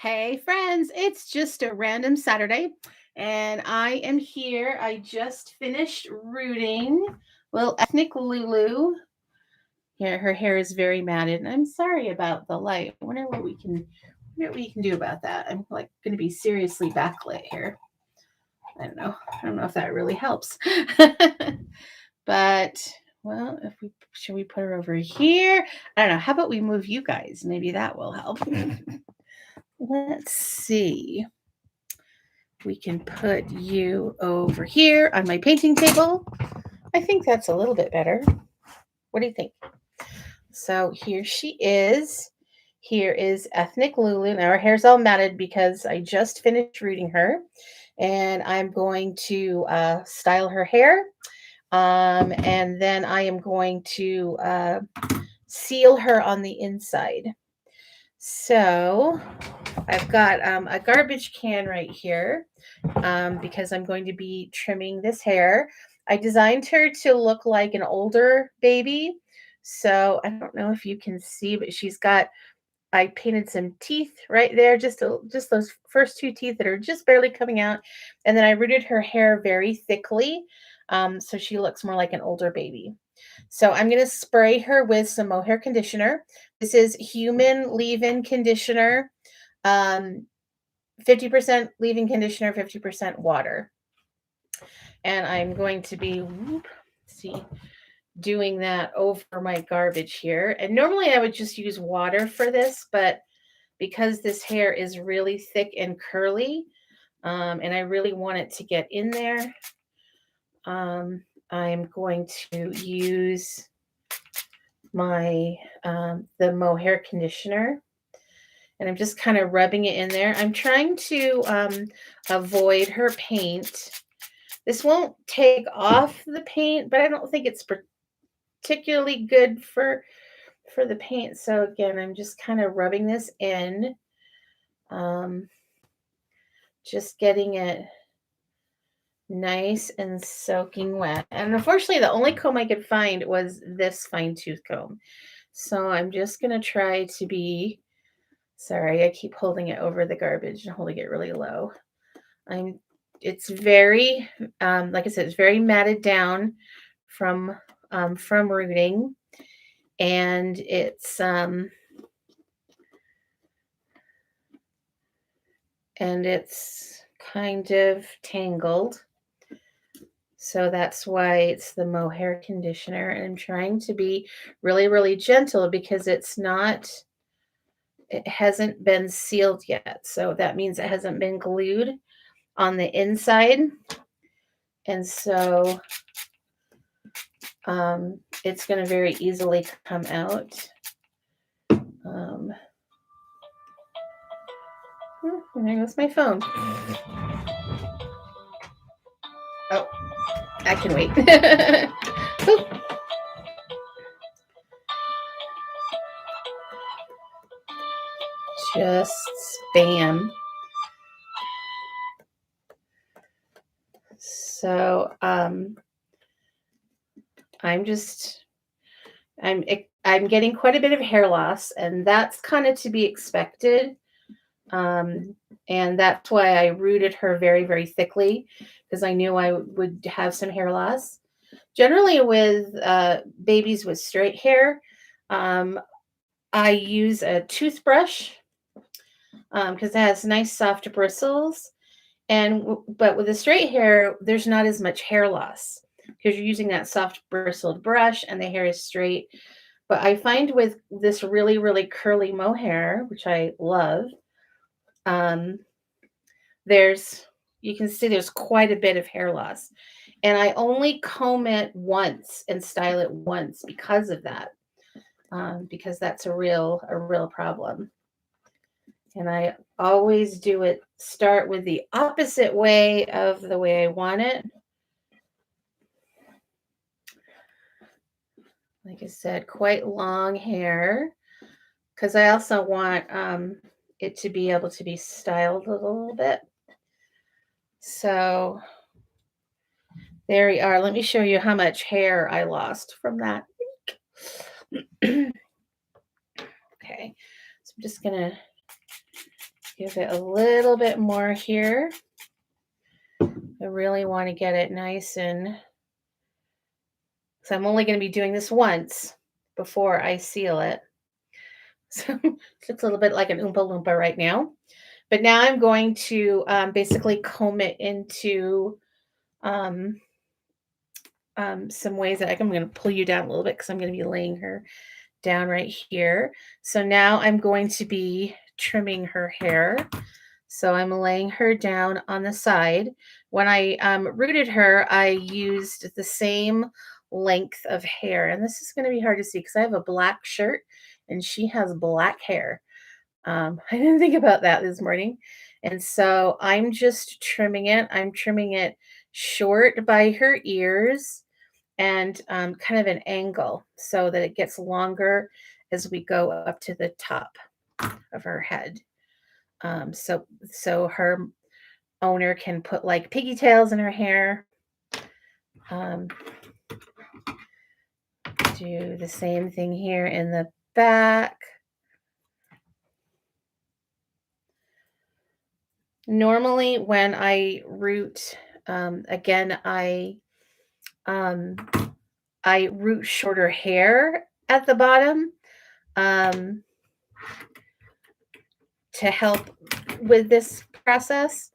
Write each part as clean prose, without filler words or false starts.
Hey friends, it's just a random Saturday and I am here. I just finished rooting little ethnic Lulu. Here, her hair is very matted, and I'm sorry about the light. Wonder what we can do about that. I'm like going to be seriously backlit here. I don't know. I don't know if that really helps. But well, if we should we put her over here? I don't know. How about we move you guys? Maybe that will help. Let's see. We can put you over here on my painting table. I think that's a little bit better. What do you think? So here she is. Here is ethnic Lulu. Now her hair's all matted because I just finished rooting her, and I'm going to style her hair. And then I am going to seal her on the inside. So I've got a garbage can right here because I'm going to be trimming this hair. I designed her to look like an older baby. So I don't know if you can see, but I painted some teeth right there, just those first two teeth that are just barely coming out. And then I rooted her hair very thickly. So she looks more like an older baby. So I'm going to spray her with some mohair conditioner. This is human leave-in conditioner. 50% leave-in conditioner, 50% water. And I'm going to be doing that over my garbage here. And normally I would just use water for this, but because this hair is really thick and curly, and I really want it to get in there, I'm going to use my the mohair conditioner, and I'm just kind of rubbing it in there. I'm trying to avoid her paint. This won't take off the paint, but I don't think it's particularly good for the paint. So again, I'm just kind of rubbing this in, just getting it nice and soaking wet. And unfortunately, the only comb I could find was this fine tooth comb. So I'm just going to try to be, sorry, I keep holding it over the garbage and holding it really low. It's very, like I said, it's very matted down from rooting, and it's kind of tangled. So that's why it's the mohair conditioner. And I'm trying to be really, really gentle because it hasn't been sealed yet. So that means it hasn't been glued on the inside. And so it's going to very easily come out. And there goes my phone. Oh, I can wait. Just spam. So I'm getting quite a bit of hair loss, and that's kind of to be expected. And that's why I rooted her very, very thickly, because I knew I would have some hair loss. Generally, with babies with straight hair, I use a toothbrush because it has nice soft bristles. But with the straight hair, there's not as much hair loss because you're using that soft bristled brush and the hair is straight. But I find with this really, really curly mohair, which I love, you can see there's quite a bit of hair loss. And I only comb it once and style it once because of that, because that's a real problem. And I always start with the opposite way of the way I want it. Like I said, quite long hair, because I also want it to be able to be styled a little bit. So there we are. Let me show you how much hair I lost from that. Okay, so I'm just gonna Give it a little bit more here. I really want to get it nice and, so I'm only going to be doing this once before I seal it. So it looks a little bit like an Oompa Loompa right now. But now I'm going to basically comb it into some ways that I'm going to pull you down a little bit because I'm going to be laying her down right here. So now I'm going to be trimming her hair. So I'm laying her down on the side. When I rooted her, I used the same length of hair. And this is going to be hard to see because I have a black shirt and she has black hair. I didn't think about that this morning. And so I'm just trimming it. I'm trimming it short by her ears and kind of an angle so that it gets longer as we go up to the top of her head. So her owner can put like piggy tails in her hair. Do the same thing here in the back. Normally when I root, again, I root shorter hair at the bottom to help with this process.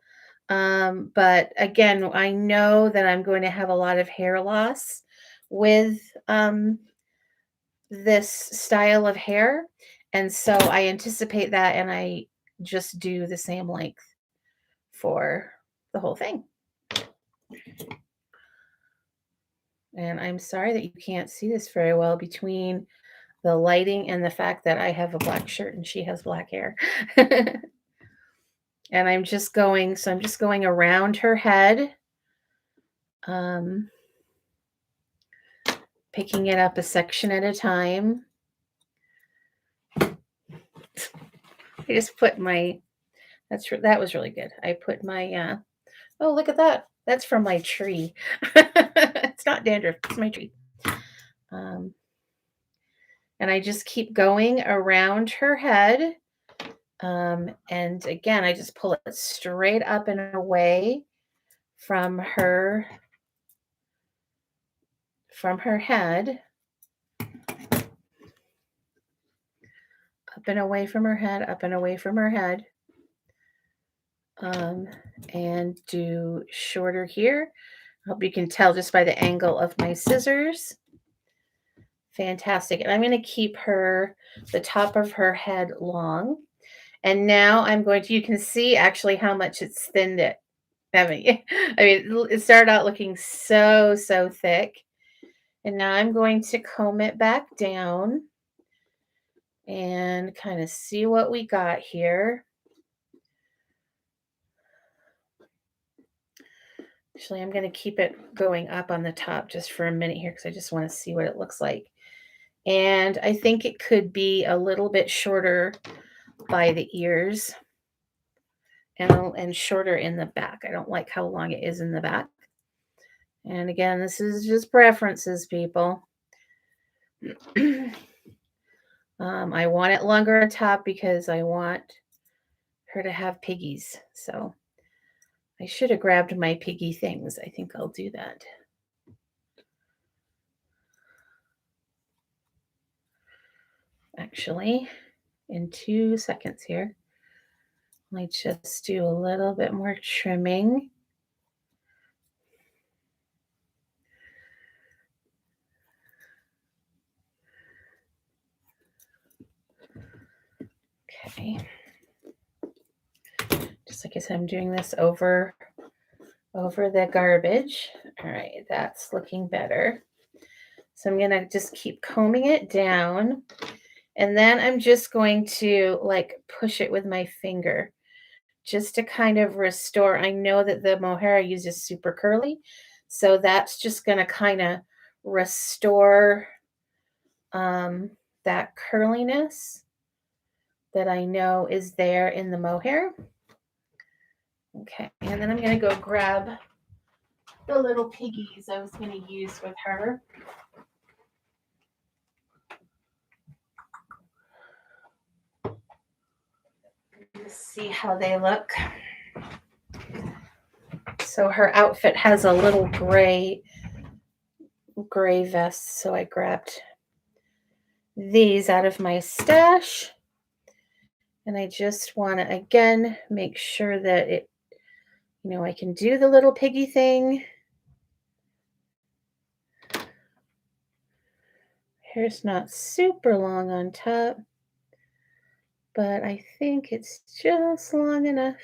But again, I know that I'm going to have a lot of hair loss with this style of hair. And so I anticipate that, and I just do the same length for the whole thing. And I'm sorry that you can't see this very well between the lighting and the fact that I have a black shirt and she has black hair. And I'm just going around her head, picking it up a section at a time. I just put my, that was really good. I put my, oh, look at that. That's from my tree. It's not dandruff, it's my tree. And I just keep going around her head. And again, I just pull it straight up and away from her head. Up and away from her head, up and away from her head. And do shorter here. I hope you can tell just by the angle of my scissors. Fantastic. And I'm going to keep the top of her head long. And now I'm going to, you can see actually how much it's thinned it. I mean, it started out looking so thick. And now I'm going to comb it back down and kind of see what we got here. Actually, I'm going to keep it going up on the top just for a minute here because I just want to see what it looks like. And I think it could be a little bit shorter by the ears and shorter in the back. I don't like how long it is in the back. And again, this is just preferences, people. I want it longer on top because I want her to have piggies. So I should have grabbed my piggy things. I think I'll do that. Actually, in 2 seconds here, I just do a little bit more trimming. Okay. Just like I said, I'm doing this over the garbage. All right, that's looking better. So I'm going to just keep combing it down. And then I'm just going to like push it with my finger just to kind of restore. I know that the mohair I use is super curly. So that's just going to kind of restore that curliness that I know is there in the mohair. Okay, and then I'm going to go grab the little piggies I was going to use with her. The see how they look. So her outfit has a little gray vest, so I grabbed these out of my stash. And I just want to, again, make sure that it, I can do the little piggy thing. Hair's not super long on top, but I think it's just long enough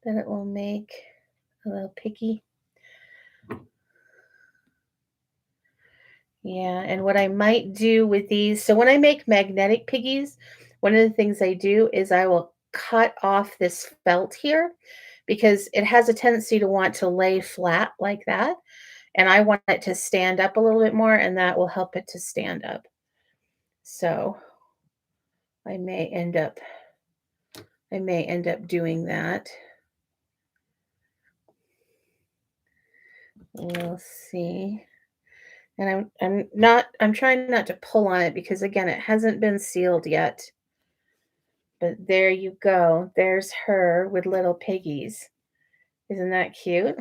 that it will make a little piggy. Yeah, and what I might do with these, so when I make magnetic piggies, one of the things I do is I will cut off this felt here because it has a tendency to want to lay flat like that. And I want it to stand up a little bit more, and that will help it to stand up. So I may end up doing that. We'll see. And I'm trying not to pull on it because again, it hasn't been sealed yet. But there you go. There's her with little piggies. Isn't that cute?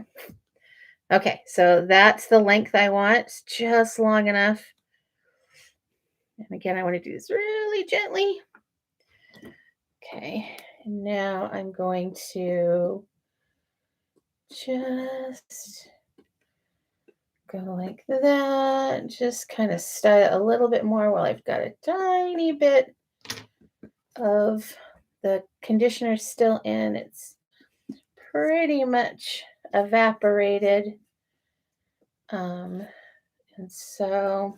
Okay, so that's the length I want. It's just long enough. And again, I want to do this really gently. Okay, and now I'm going to just go like that. Just kind of style a little bit more while I've got a tiny bit of the conditioner still in. It's pretty much evaporated. And so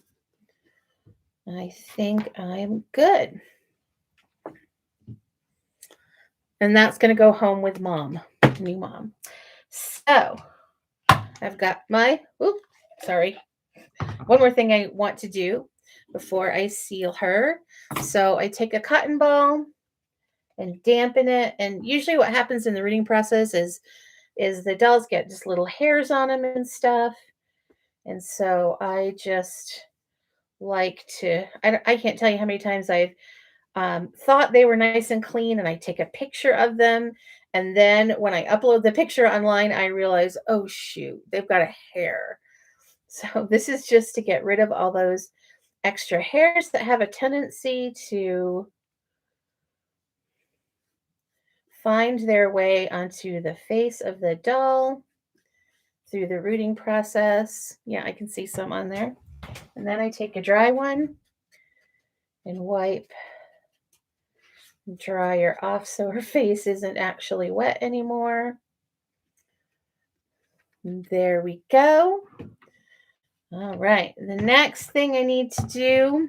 I think I'm good. And that's going to go home with mom, new mom. So I've got my, one more thing I want to do before I seal her. So I take a cotton ball and dampen it. And usually what happens in the reading process is the dolls get just little hairs on them and stuff. And so I just like to, I can't tell you how many times I've thought they were nice and clean and I take a picture of them. And then when I upload the picture online, I realize, oh shoot, they've got a hair. So this is just to get rid of all those extra hairs that have a tendency to find their way onto the face of the doll through the rooting process. Yeah, I can see some on there. And then I take a dry one and wipe and dry her off so her face isn't actually wet anymore. And there we go. All right, the next thing I need to do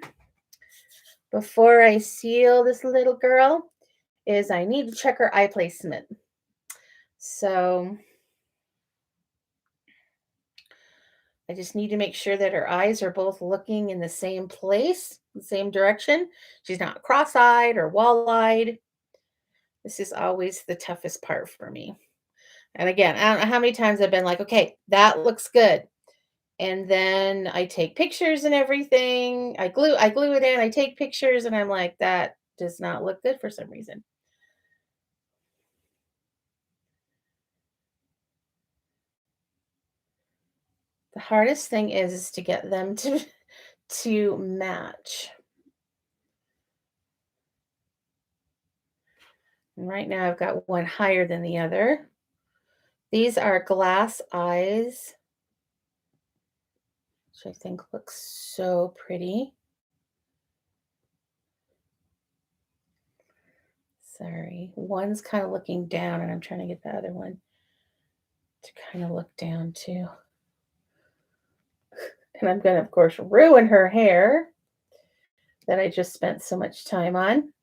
before I seal this little girl is I need to check her eye placement. So I just need to make sure that her eyes are both looking in the same place, the same direction. She's not cross-eyed or wall-eyed. This is always the toughest part for me. And again, I don't know how many times I've been like, okay, that looks good. And then I take pictures and everything. I glue it in, I take pictures, and I'm like, that does not look good for some reason. The hardest thing is to get them to match. And right now I've got one higher than the other. These are glass eyes, which I think looks so pretty. Sorry, one's kind of looking down and I'm trying to get the other one to kind of look down too. And I'm going to, of course, ruin her hair that I just spent so much time on.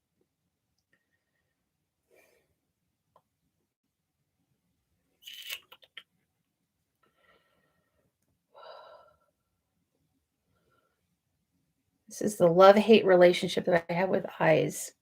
This is the love-hate relationship that I have with eyes.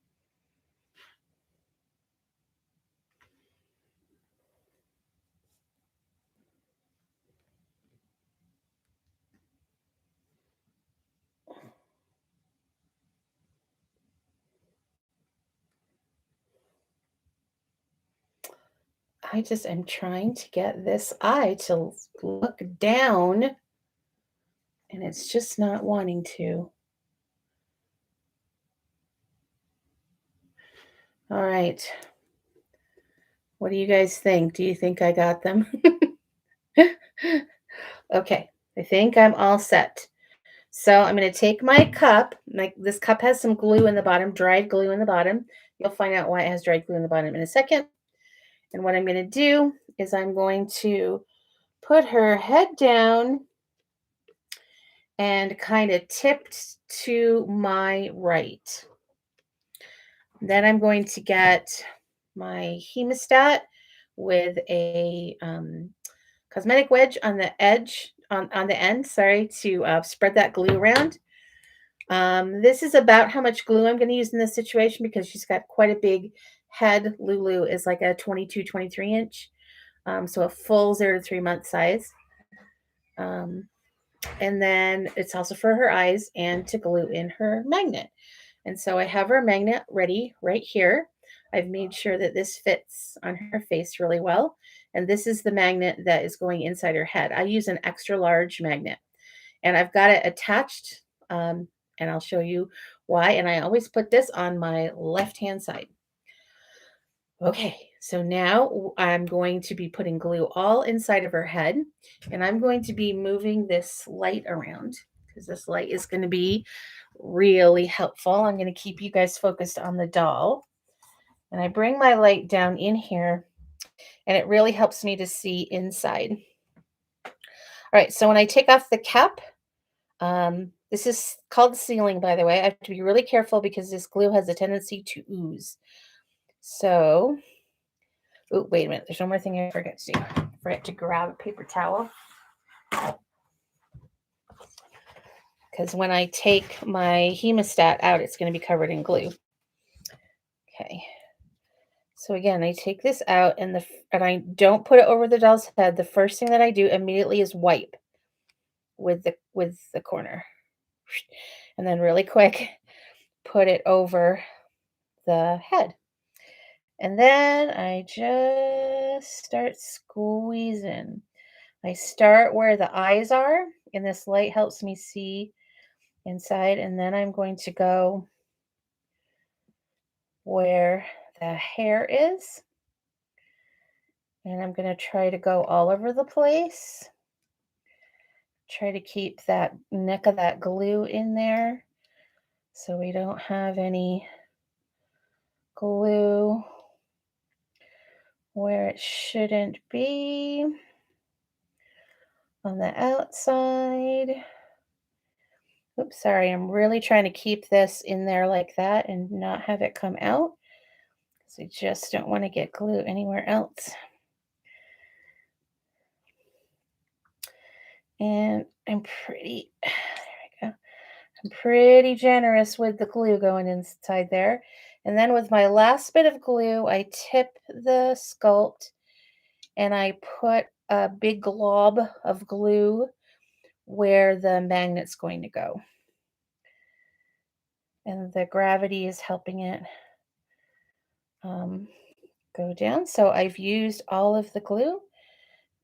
I just am trying to get this eye to look down, and it's just not wanting to. All right. What do you guys think? Do you think I got them? Okay, I think I'm all set. So I'm going to take my cup. Like this cup has some glue in the bottom, dried glue in the bottom. You'll find out why it has dried glue in the bottom in a second. And what I'm going to do is I'm going to put her head down and kind of tipped to my right. Then I'm going to get my hemostat with a cosmetic wedge on the edge, on the end, sorry, to spread that glue around. This is about how much glue I'm going to use in this situation because she's got quite a big head. Lulu is like a 22, 23 inch. So a full 0 to 3 month size. And then it's also for her eyes and to glue in her magnet. And so I have her magnet ready right here. I've made sure that this fits on her face really well. And this is the magnet that is going inside her head. I use an extra large magnet and I've got it attached. And I'll show you why. And I always put this on my left-hand side. Okay, so now I'm going to be putting glue all inside of her head. And I'm going to be moving this light around because this light is going to be really helpful. I'm going to keep you guys focused on the doll. And I bring my light down in here and it really helps me to see inside. All right, so when I take off the cap, this is called sealing, by the way. I have to be really careful because this glue has a tendency to ooze. So, oh, wait a minute. There's one more thing I forgot to do. I forgot to grab a paper towel. Because when I take my hemostat out, it's going to be covered in glue. Okay. So again, I take this out and I don't put it over the doll's head. The first thing that I do immediately is wipe with the corner. And then really quick, put it over the head. And then I just start squeezing. I start where the eyes are, and this light helps me see inside. And then I'm going to go where the hair is. And I'm going to try to go all over the place. Try to keep that neck of that glue in there so we don't have any glue where it shouldn't be. On the outside. Oops, sorry, I'm really trying to keep this in there like that and not have it come out. So I just don't want to get glue anywhere else. And I'm pretty, there we go. I'm pretty generous with the glue going inside there. And then with my last bit of glue, I tip the sculpt and I put a big glob of glue where the magnet's going to go. And the gravity is helping it go down. So I've used all of the glue.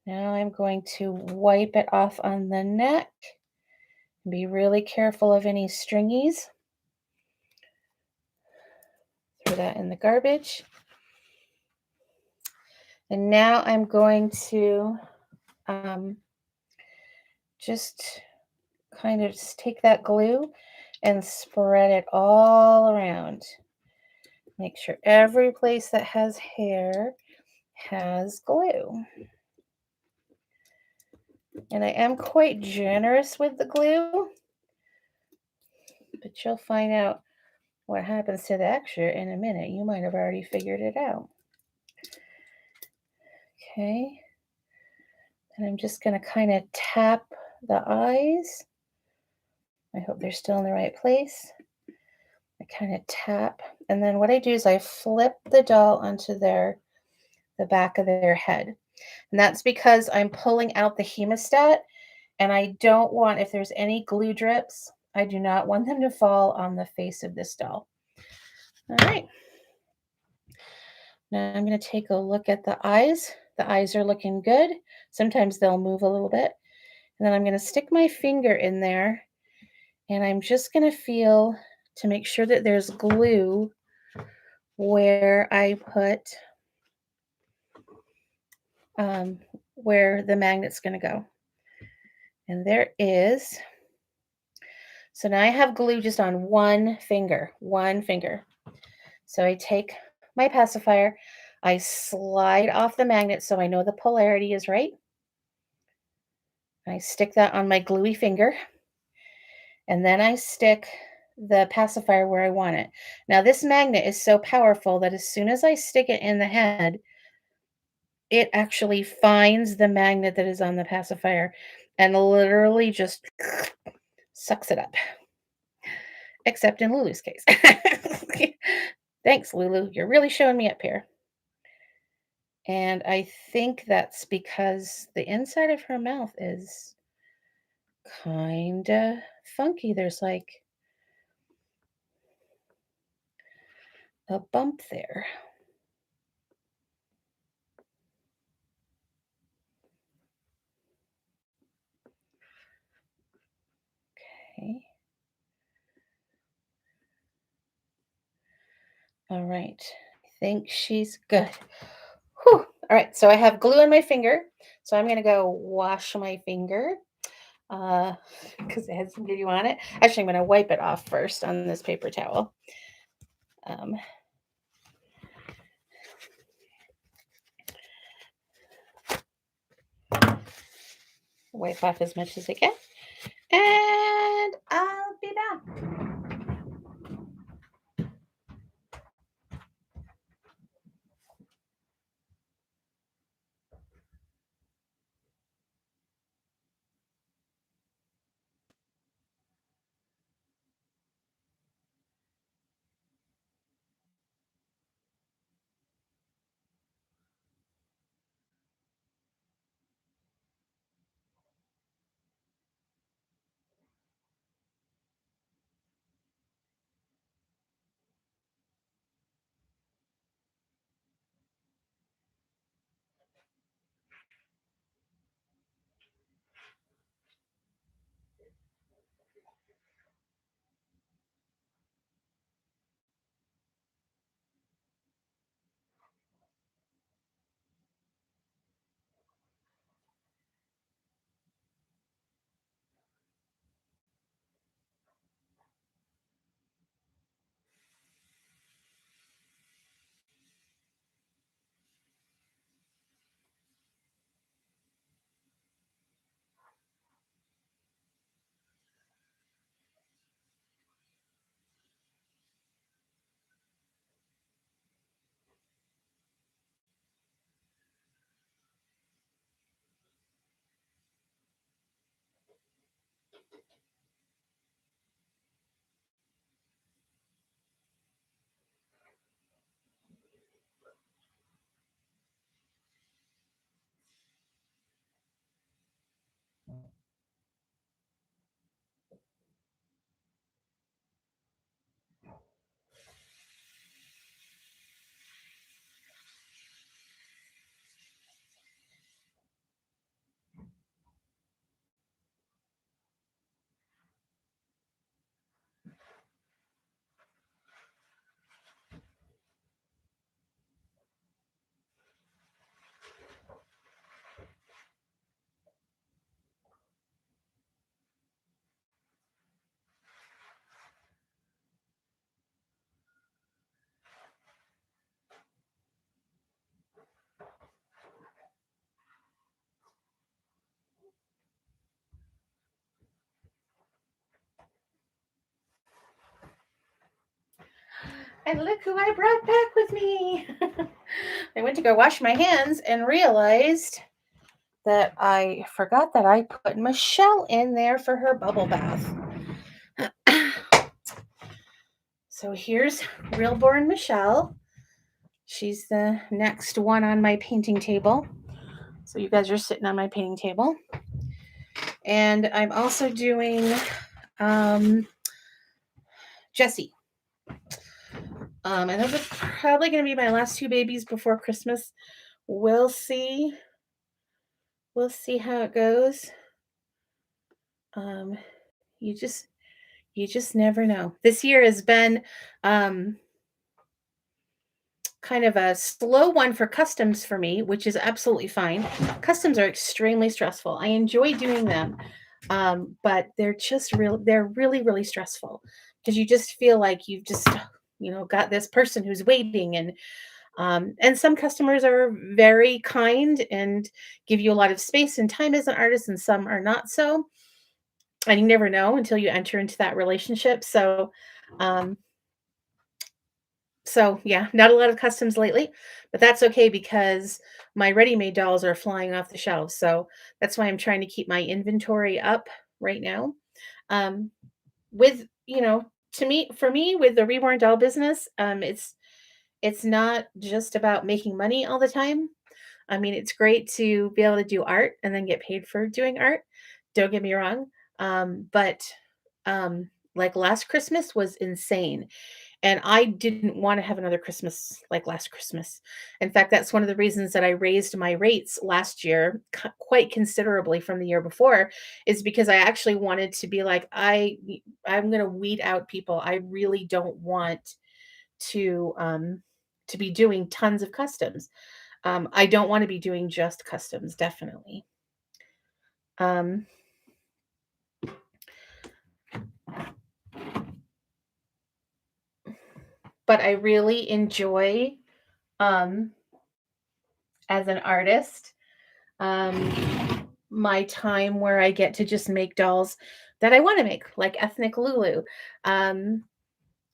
Now I'm going to wipe it off on the neck. Be really careful of any stringies. Throw that in the garbage. And now I'm going to just kind of just take that glue and spread it all around. Make sure every place that has hair has glue. And I am quite generous with the glue, but you'll find out what happens to the extra in a minute. You might have already figured it out. Okay. And I'm just going to kind of tap the eyes. I hope they're still in the right place. I kind of tap. And then what I do is I flip the doll onto the back of their head. And that's because I'm pulling out the hemostat. And I don't want, if there's any glue drips, I do not want them to fall on the face of this doll. All right. Now I'm going to take a look at the eyes. The eyes are looking good. Sometimes they'll move a little bit. And then I'm going to stick my finger in there, and I'm just going to feel to make sure that there's glue where I put where the magnet's going to go. And there is. So now I have glue just on one finger. So I take my pacifier, I slide off the magnet so I know the polarity is right. I stick that on my gluey finger, and then I stick the pacifier where I want it. Now, this magnet is so powerful that as soon as I stick it in the head, it actually finds the magnet that is on the pacifier and literally just sucks it up. Except in Lulu's case. Thanks, Lulu. You're really showing me up here. And I think that's because the inside of her mouth is kind of funky. There's like a bump there. Okay. All right. I think she's good. Whew. All right. So I have glue on my finger. So I'm going to go wash my finger because it has some glue on it. Actually, I'm going to wipe it off first on this paper towel. Wipe off as much as I can. And I'll be back. And look who I brought back with me. I went to go wash my hands and realized that I forgot that I put Michelle in there for her bubble bath. So here's Reborn Michelle. She's the next one on my painting table. So you guys are sitting on my painting table. And I'm also doing Jessie. And those are probably going to be my last two babies before Christmas. We'll see. We'll see how it goes. Um, you just you just never know. This year has been um kind of a slow one for customs for me, which is absolutely fine. Customs are extremely stressful. I enjoy doing them, but they're really, really stressful because you just feel like you've just, got this person who's waiting, and some customers are very kind and give you a lot of space and time as an artist, and some are not so. And you never know until you enter into that relationship. Um, So, yeah, not a lot of customs lately, but that's okay because my ready-made dolls are flying off the shelves. So, that's why I'm trying to keep my inventory up right now. Um, with, to me for me with the Reborn doll business, it's not just about making money all the time. I mean, it's great to be able to do art and then get paid for doing art. Don't get me wrong. But like last Christmas was insane, and I didn't wanna have another Christmas like last Christmas. In fact, that's one of the reasons that I raised my rates last year quite considerably from the year before, is because I actually wanted to be like, I'm gonna weed out people. I really don't want to, to be doing tons of customs. I don't wanna be doing just customs, definitely. Um, but I really enjoy, um, as an artist, my time where I get to just make dolls that I want to make, like ethnic Lulu. Um,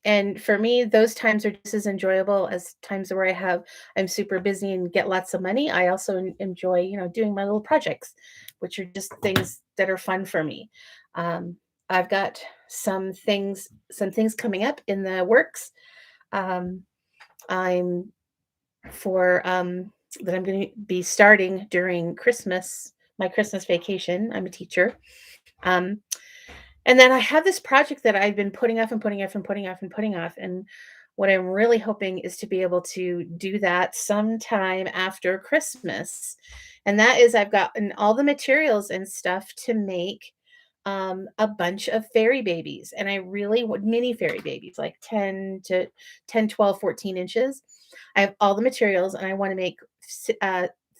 and for me, those times are just as enjoyable as times where I'm super busy and get lots of money. I also enjoy, doing my little projects, which are just things that are fun for me. Um, I've got some things coming up in the works. Um, I'm for that I'm going to be starting during Christmas, my Christmas vacation. I'm a teacher. Um, and then I have this project that I've been putting off and putting off and putting off and putting off. And what I'm really hoping is to be able to do that sometime after Christmas. And that is, I've gotten all the materials and stuff to make a bunch of fairy babies. And I really want mini fairy babies, like 10, 12, 14 inches. I have all the materials and I want to make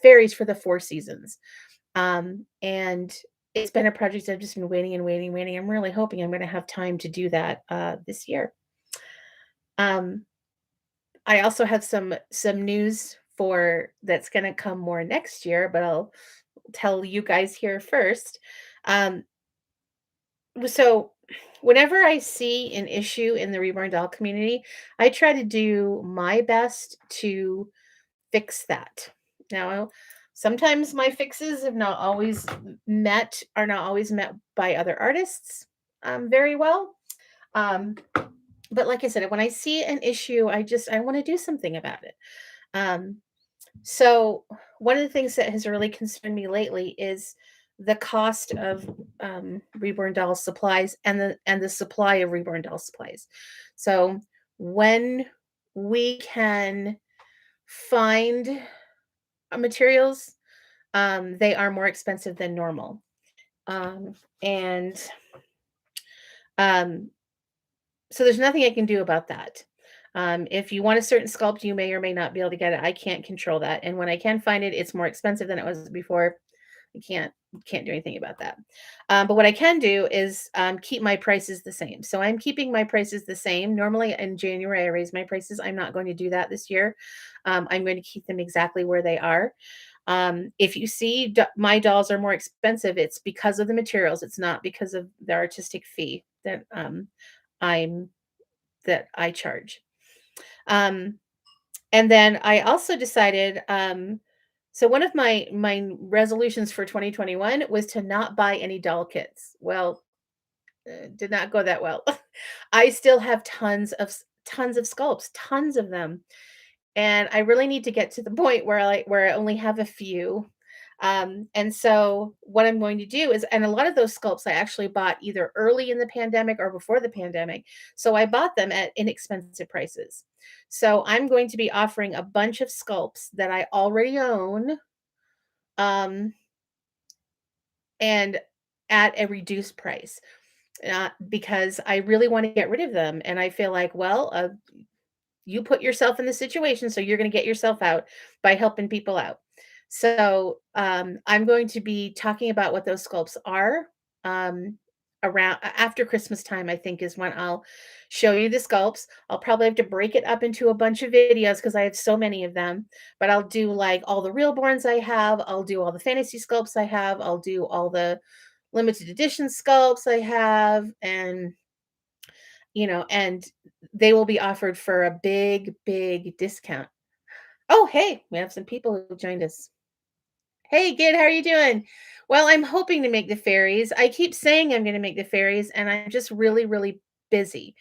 fairies for the four seasons. And it's been a project I've just been waiting and waiting, waiting. I'm really hoping I'm gonna have time to do that, this year. Um, I also have some news for that's gonna come more next year, but I'll tell you guys here first. Um, so whenever I see an issue in the Reborn Doll community, I try to do my best to fix that. Now, sometimes my fixes have not always are not always met by other artists very well. Um, but like I said, when I see an issue, I want to do something about it. Um, so one of the things that has really concerned me lately is the cost of reborn doll supplies and the supply of reborn doll supplies. So when we can find materials, they are more expensive than normal. Um, and um, so there's nothing I can do about that. If you want a certain sculpt, you may or may not be able to get it. I can't control that. And when I can find it, it's more expensive than it was before. I can't do anything about that. But what I can do is keep my prices the same. So I'm keeping my prices the same. Normally in January I raise my prices. I'm not going to do that this year. I'm going to keep them exactly where they are. If you see my dolls are more expensive, it's because of the materials. It's not because of the artistic fee I'm that I charge. Um, and then I also decided, so one of my resolutions for 2021 was to not buy any doll kits. Well, did not go that well. I still have tons of sculpts, tons of them, and I really need to get to the point where I only have a few. And so what I'm going to do is, and a lot of those sculpts I actually bought either early in the pandemic or before the pandemic. So I bought them at inexpensive prices. So I'm going to be offering a bunch of sculpts that I already own, um, and at a reduced price, because I really want to get rid of them. And I feel like, well, you put yourself in the situation, so you're going to get yourself out by helping people out. So I'm going to be talking about what those sculpts are, um, around after Christmas time. I think is when I'll show you the sculpts. I'll probably have to break it up into a bunch of videos because I have so many of them. But I'll do like all the real borns I have. I'll do all the fantasy sculpts I have. I'll do all the limited edition sculpts I have, and and they will be offered for a big, big discount. Oh, hey, we have some people who joined us. Hey, good. How are you doing? Well, I'm hoping to make the fairies. I keep saying I'm going to make the fairies, and I'm just really, really busy.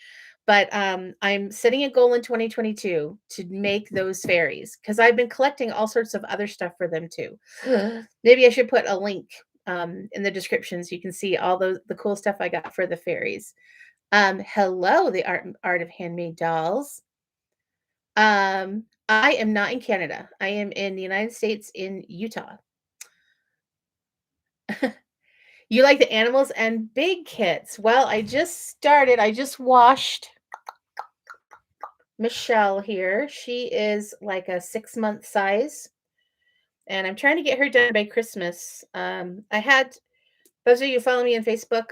But I'm setting a goal in 2022 to make those fairies because I've been collecting all sorts of other stuff for them too. Maybe I should put a link in the description so you can see all the cool stuff I got for the fairies. Hello, the art of handmade dolls. I am not in Canada. I am in the United States in Utah. You like the animals and big kits. Well, I just washed Michelle here. She is like a 6-month size, and I'm trying to get her done by Christmas. I had those of you who follow me on Facebook.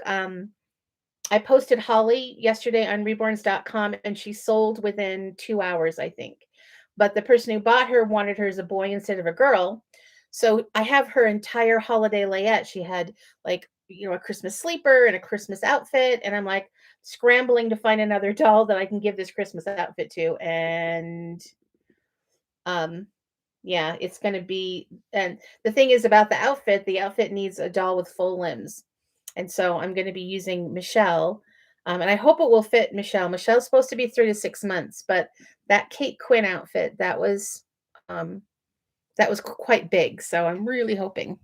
I posted Holly yesterday on reborns.com and she sold within 2 hours, I think. But the person who bought her wanted her as a boy instead of a girl. So I have her entire holiday layette. She had like, a Christmas sleeper and a Christmas outfit. And I'm like scrambling to find another doll that I can give this Christmas outfit to. And um yeah, it's going to be, and the thing is about the outfit needs a doll with full limbs. And so I'm going to be using Michelle. And I hope it will fit Michelle. Michelle's supposed to be 3 to 6 months, but that Kate Quinn outfit, um, that was quite big. So I'm really hoping.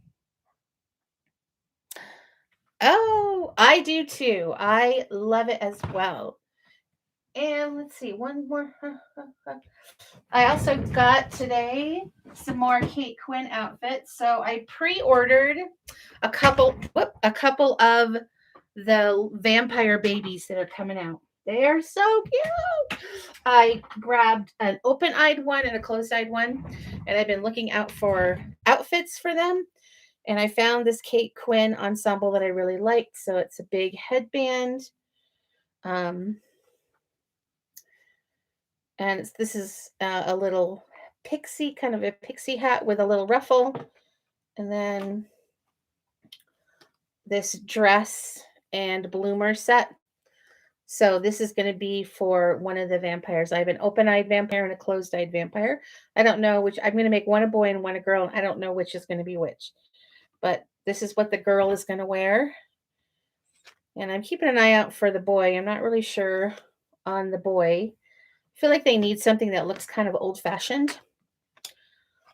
Oh, I do too. I love it as well. And let's see, one more. I also got today some more Kate Quinn outfits. So I pre-ordered a couple of the vampire babies that are coming out. They are so cute. I grabbed an open-eyed one and a closed-eyed one, and I've been looking out for outfits for them. And I found this Kate Quinn ensemble that I really liked. So it's a big headband. Um, and this is a little pixie, kind of a pixie hat with a little ruffle. And then this dress and bloomer set. So this is going to be for one of the vampires. I have an open-eyed vampire and a closed-eyed vampire. I don't know which. I'm going to make one a boy and one a girl, and I don't know which is going to be which. But this is what the girl is going to wear. And I'm keeping an eye out for the boy. I'm not really sure on the boy. I feel like they need something that looks kind of old-fashioned.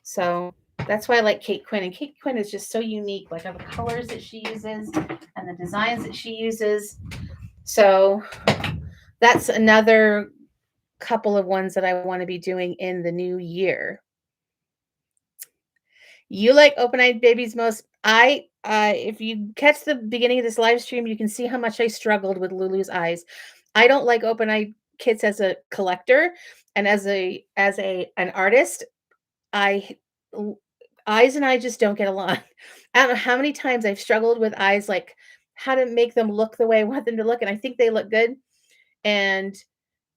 So that's why I like Kate Quinn. And Kate Quinn is just so unique, like the colors that she uses and the designs that she uses. So that's another couple of ones that I want to be doing in the new year. You like open-eyed babies most. If you catch the beginning of this live stream, you can see how much I struggled with Lulu's eyes. I don't like open-eyed kits as a collector, and as an artist, I eyes and I just don't get along. I don't know how many times I've struggled with eyes, like how to make them look the way I want them to look, and I think they look good, and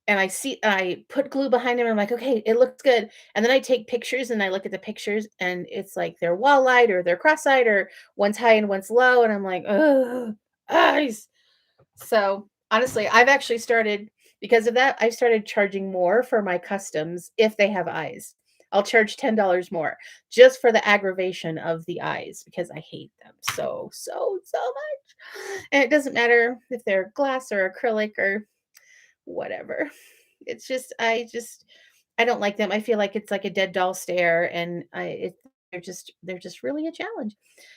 I put glue behind them. And I'm like, okay, it looks good. And then I take pictures and I look at the pictures and it's like they're wall-eyed or they're cross-eyed or one's high and one's low. And I'm like, oh, eyes. So honestly, I've actually started, because of that, I started charging more for my customs if they have eyes. I'll charge $10 more just for the aggravation of the eyes because I hate them so, so, so much. And it doesn't matter if they're glass or acrylic or whatever. It's just I don't like them. I feel like it's like a dead doll stare, and they're just really a challenge.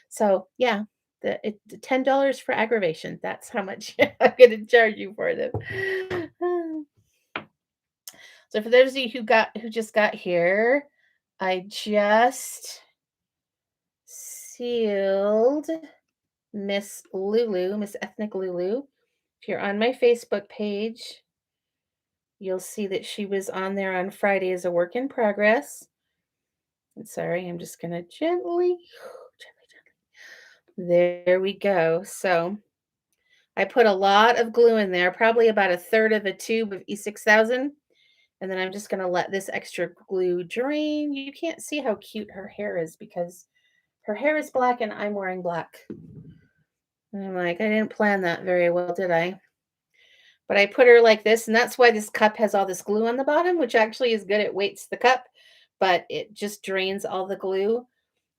So yeah, the $10 for aggravation. That's how much I'm gonna charge you for them. So for those of you who just got here, I just sealed Miss Lulu, Miss Ethnic Lulu. If you're on my Facebook page, you'll see that she was on there on Friday as a work in progress. And sorry, I'm just gonna gently, gently. There we go. So I put a lot of glue in there, probably about a third of a tube of E6000. And then I'm just gonna let this extra glue drain. You can't see how cute her hair is because her hair is black and I'm wearing black. And I'm like, I didn't plan that very well, did I? But I put her like this, and that's why this cup has all this glue on the bottom, which actually is good. It weights the cup, but it just drains all the glue.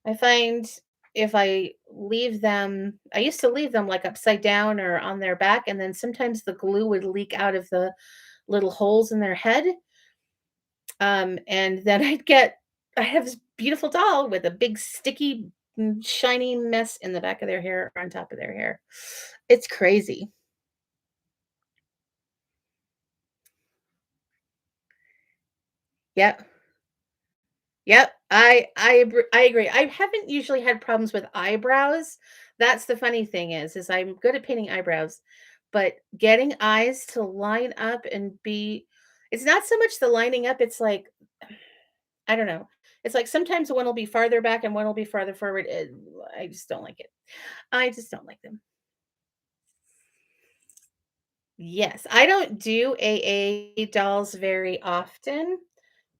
I find if I leave them, I used to leave them like upside down or on their back, and then sometimes the glue would leak out of the little holes in their head. And then I have this beautiful doll with a big sticky, shiny mess in the back of their hair or on top of their hair. It's crazy. Yep. Yep, I agree. I haven't usually had problems with eyebrows. That's the funny thing is I'm good at painting eyebrows, but getting eyes to line up and be it's not so much the lining up, it's like I don't know. It's like sometimes one will be farther back and one will be farther forward. I just don't like it. I just don't like them. Yes, I don't do AA dolls very often.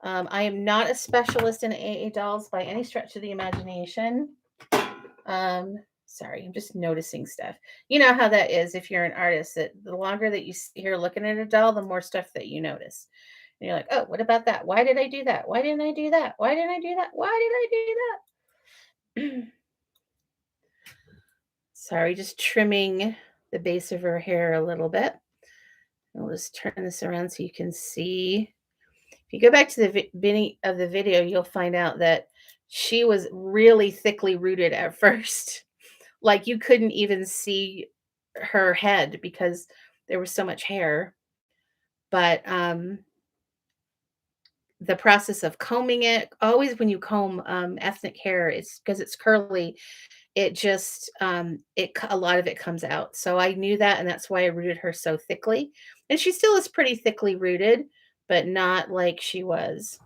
I am not a specialist in AA dolls by any stretch of the imagination. Sorry, I'm just noticing stuff. You know how that is if you're an artist, that the longer that you sit here looking at a doll, the more stuff that you notice. And you're like, oh, what about that? Why did I do that? Why didn't I do that? Why didn't I do that? Why did I do that? Sorry, just trimming the base of her hair a little bit. I'll just turn this around so you can see. If you go back to the beginning of the video, you'll find out that she was really thickly rooted at first. Like, you couldn't even see her head because there was so much hair. But, the process of combing it always when you comb, ethnic hair, it's because it's curly, it just, a lot of it comes out. So I knew that, and that's why I rooted her so thickly. And she still is pretty thickly rooted, but not like she was.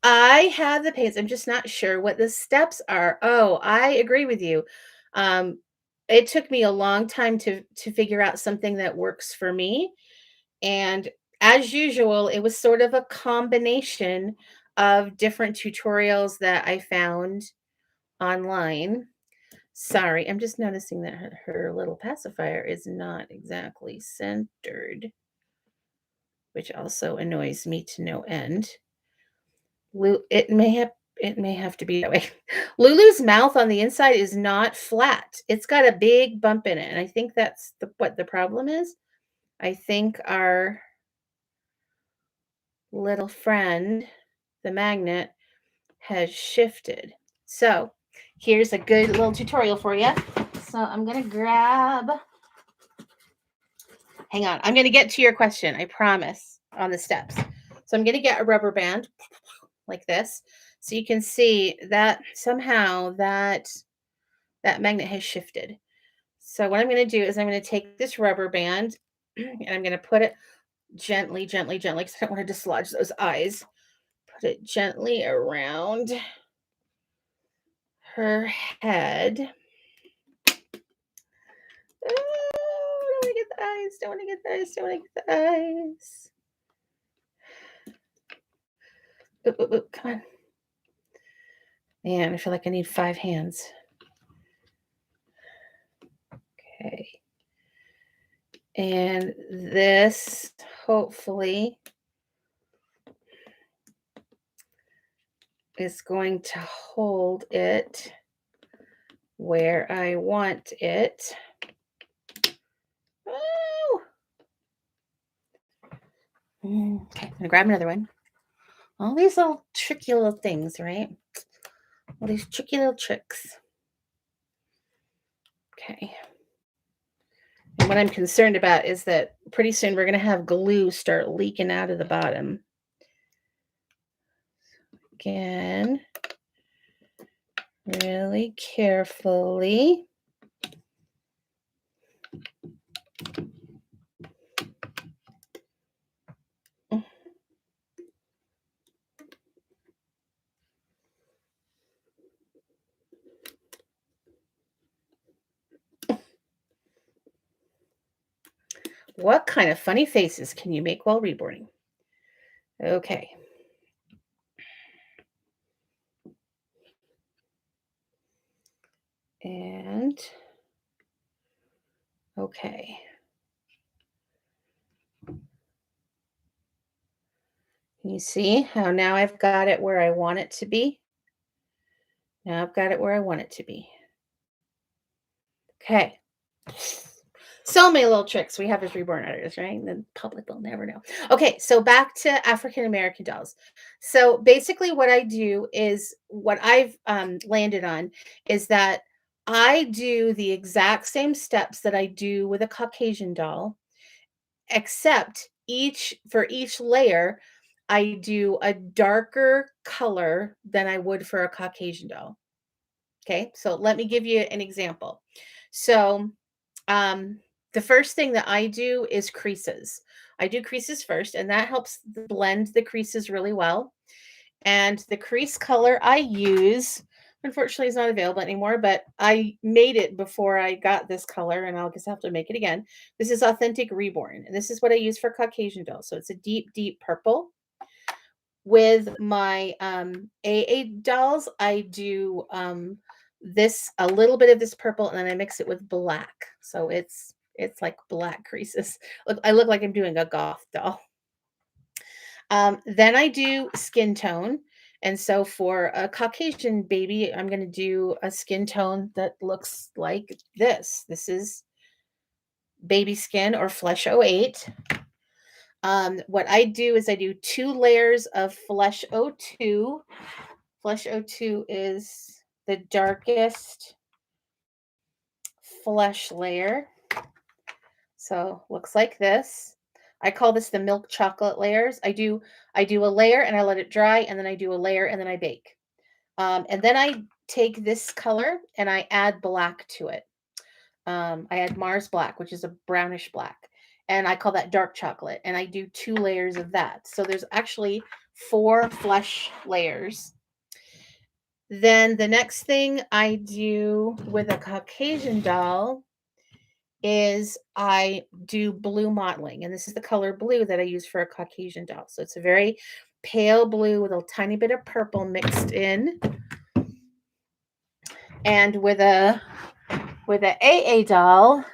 I have the paints. I'm just not sure what the steps are. Oh, I agree with you. Um, it took me a long time to figure out something that works for me. And as usual, it was sort of a combination of different tutorials that I found online. Sorry, I'm just noticing that her little pacifier is not exactly centered, which also annoys me to no end. It may have to be that way. Lulu's mouth on the inside is not flat. It's got a big bump in it, and I think that's what the problem is. I think our little friend, the magnet, has shifted. So, here's a good little tutorial for you. So, I'm going to grab hang on. I'm going to get to your question, I promise, on the steps. So, I'm going to get a rubber band like this. So you can see that somehow that magnet has shifted. So what I'm going to do is I'm going to take this rubber band and I'm going to put it gently, gently, gently, because I don't want to dislodge those eyes. Put it gently around her head. Oh, don't want to get the eyes. Don't want to get the eyes. Don't want to get the eyes. Oop, oop, oop, come on. Man, I feel like I need 5 hands. Okay. And this hopefully is going to hold it where I want it. Oh! Okay, I'm gonna grab another one. All these little tricky little things, right? All these tricky little tricks. Okay. And what I'm concerned about is that pretty soon we're going to have glue start leaking out of the bottom. Again, really carefully. What kind of funny faces can you make while reborning? Okay. And okay. Can you see how now I've got it where I want it to be? Now I've got it where I want it to be. Okay. So many little tricks we have as reborn editors, right? The public will never know. Okay, so back to African American dolls. So basically, what I do is what I've landed on is that I do the exact same steps that I do with a Caucasian doll, except each layer, I do a darker color than I would for a Caucasian doll. Okay, so let me give you an example. So, the first thing that I do is creases. I do creases first, and that helps blend the creases really well. And the crease color I use, unfortunately, is not available anymore, but I made it before I got this color, and I'll just have to make it again. This is Authentic Reborn, and this is what I use for Caucasian dolls. So it's a deep, deep purple. With my AA dolls, I do this a little bit of this purple, and then I mix it with black. So it's like black creases. Look, I look like I'm doing a goth doll. Then I do skin tone. And so for a Caucasian baby, I'm going to do a skin tone that looks like this. This is baby skin or flesh 08. What I do is I do 2 layers of Flesh 02. Flesh 02 is the darkest flesh layer. So looks like this. I call this the milk chocolate layers. I do a layer and I let it dry, and then I do a layer and then I bake. And then I take this color and I add black to it. I add Mars black, which is a brownish black, and I call that dark chocolate. And I do 2 layers of that. So there's actually 4 flesh layers. Then the next thing I do with a Caucasian doll is I do blue mottling, and this is the color blue that I use for a Caucasian doll. So it's a very pale blue with a tiny bit of purple mixed in. And with a AA doll,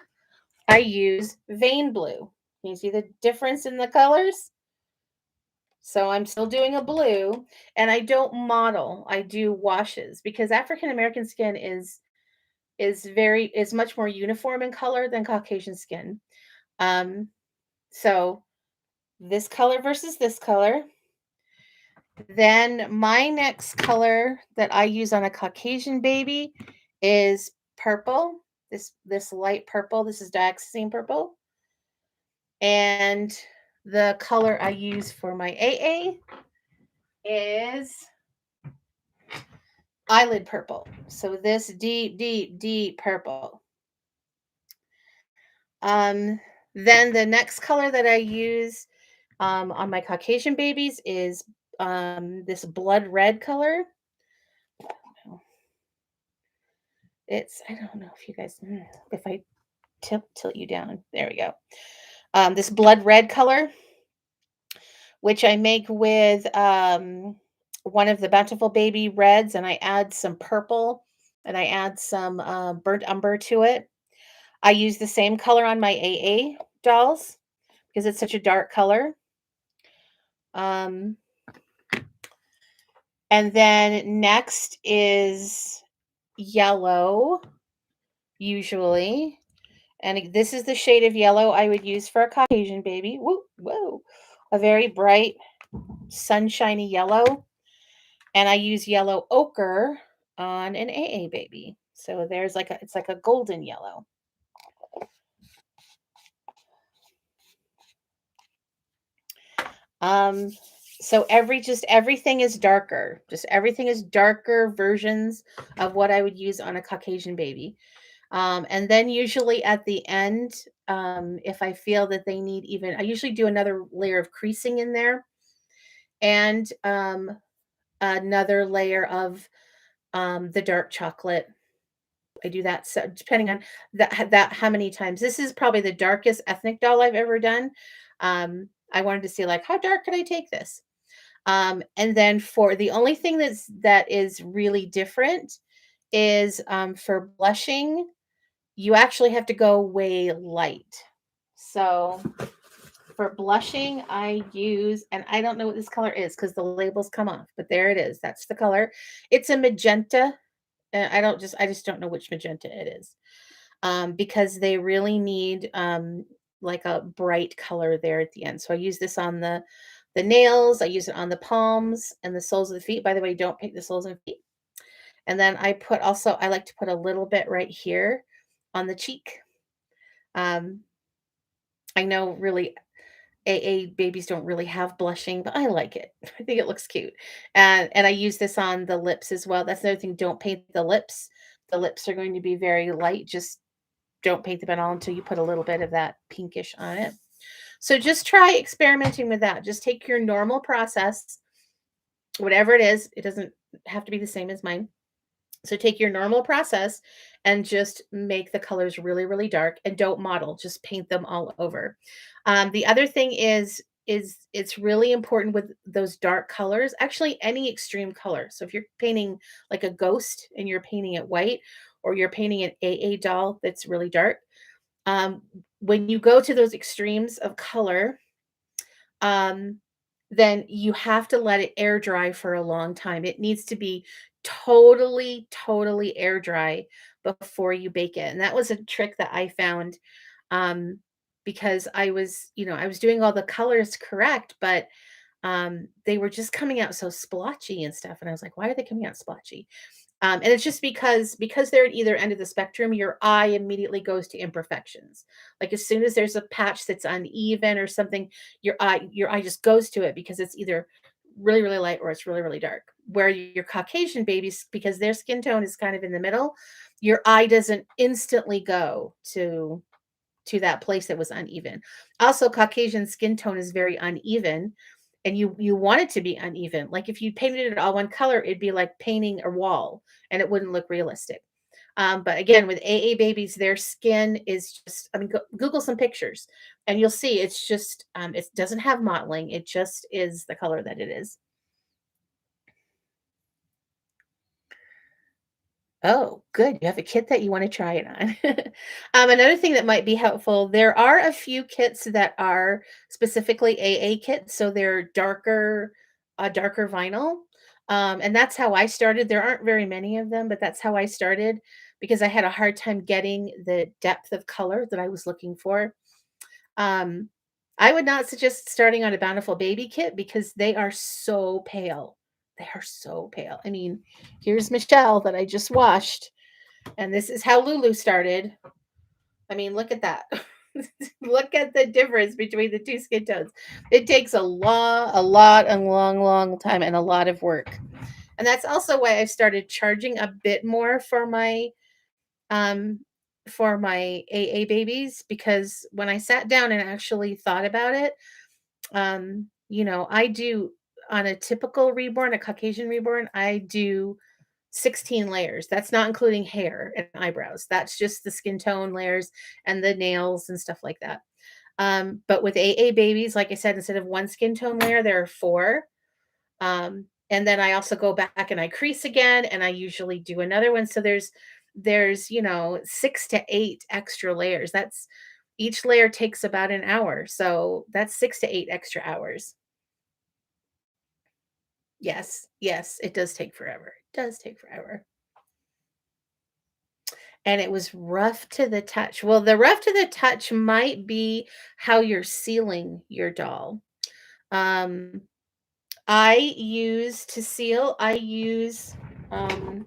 I use vein blue. Can you see the difference in the colors? So I'm still doing a blue, and I don't model. I do washes because African American skin is much more uniform in color than Caucasian skin. So this color versus this color. Then my next color that I use on a Caucasian baby is purple. This light purple. This is dioxazine purple. And the color I use for my AA is eyelid purple. So this deep, deep, deep purple. Then the next color that I use on my Caucasian babies is this blood red color. I don't know if you guys, if I tilt you down. There we go. This blood red color, which I make with one of the Bountiful Baby reds, and I add some purple, and I add some burnt umber to it. I use the same color on my AA dolls because it's such a dark color. And then next is yellow, usually. And this is the shade of yellow I would use for a Caucasian baby. Whoa, whoa. a very bright sunshiny yellow, and I use yellow ochre on an AA baby. So there's like a it's like a golden yellow. Um, so everything is darker. Just everything is darker versions of what I would use on a Caucasian baby. And then usually at the end, if I feel that they need even, I usually do another layer of creasing in there and another layer of the dark chocolate. I do that so depending on that how many times. This is probably the darkest ethnic doll I've ever done. I wanted to see like how dark could I take this? And then for the only thing that is really different is for blushing, you actually have to go way light. So for blushing, I use, and I don't know what this color is because the labels come off, but there it is. That's the color. It's a magenta. I just don't know which magenta it is. Because they really need like a bright color there at the end. So I use this on the nails, I use it on the palms and the soles of the feet. By the way, don't pick the soles of the feet. And then I like to put a little bit right here on the cheek. Um, I know really AA babies don't really have blushing, but I like it. I think it looks cute. And I use this on the lips as well. That's another thing. Don't paint the lips. The lips are going to be very light. Just don't paint them at all until you put a little bit of that pinkish on it. So just try experimenting with that. Just take your normal process, whatever it is. It doesn't have to be the same as mine. So take your normal process and just make the colors really, really dark and don't model, just paint them all over. The other thing is it's really important with those dark colors, actually any extreme color. So if you're painting like a ghost and you're painting it white, or you're painting an AA doll that's really dark, um, when you go to those extremes of color, um, then you have to let it air dry for a long time. It needs to be totally, totally air dry before you bake it. And that was a trick that I found um, because I was doing all the colors correct, but they were just coming out so splotchy and stuff. And I was like, why are they coming out splotchy? And it's just because they're at either end of the spectrum, your eye immediately goes to imperfections. Like as soon as there's a patch that's uneven or something, your eye just goes to it because it's either really, really light or it's really, really dark. Where your Caucasian babies, because their skin tone is kind of in the middle, your eye doesn't instantly go to that place that was uneven. Also, Caucasian skin tone is very uneven, and you want it to be uneven. Like if you painted it all one color, it'd be like painting a wall, and it wouldn't look realistic. But again, with AA babies, their skin is just, I mean, Google some pictures and you'll see it's just, it doesn't have mottling. It just is the color that it is. Oh, good. You have a kit that you wanna try it on. Another thing that might be helpful, there are a few kits that are specifically AA kits, so they're darker vinyl, and that's how I started. There aren't very many of them, but that's how I started because I had a hard time getting the depth of color that I was looking for. Um, I would not suggest starting on a Bountiful Baby kit because they are so pale. They are so pale. I mean, here's Michelle that I just washed, and this is how Lulu started. I mean, look at that. Look at the difference between the two skin tones. It takes a long, long time and a lot of work. And that's also why I started charging a bit more um for my AA babies because when I sat down and actually thought about it, I do on a typical reborn, a Caucasian reborn, I do 16 layers. That's not including hair and eyebrows. That's just the skin tone layers and the nails and stuff like that. But with AA babies, like I said, instead of one skin tone layer, there are four. And then I also go back and I crease again, and I usually do another one. So there's 6 to 8 extra layers. That's each layer takes about an hour. So that's 6 to 8 extra hours. Yes, yes, it does take forever. It does take forever. And it was rough to the touch. Well, the rough to the touch might be how you're sealing your doll. Um, I use to seal, I use um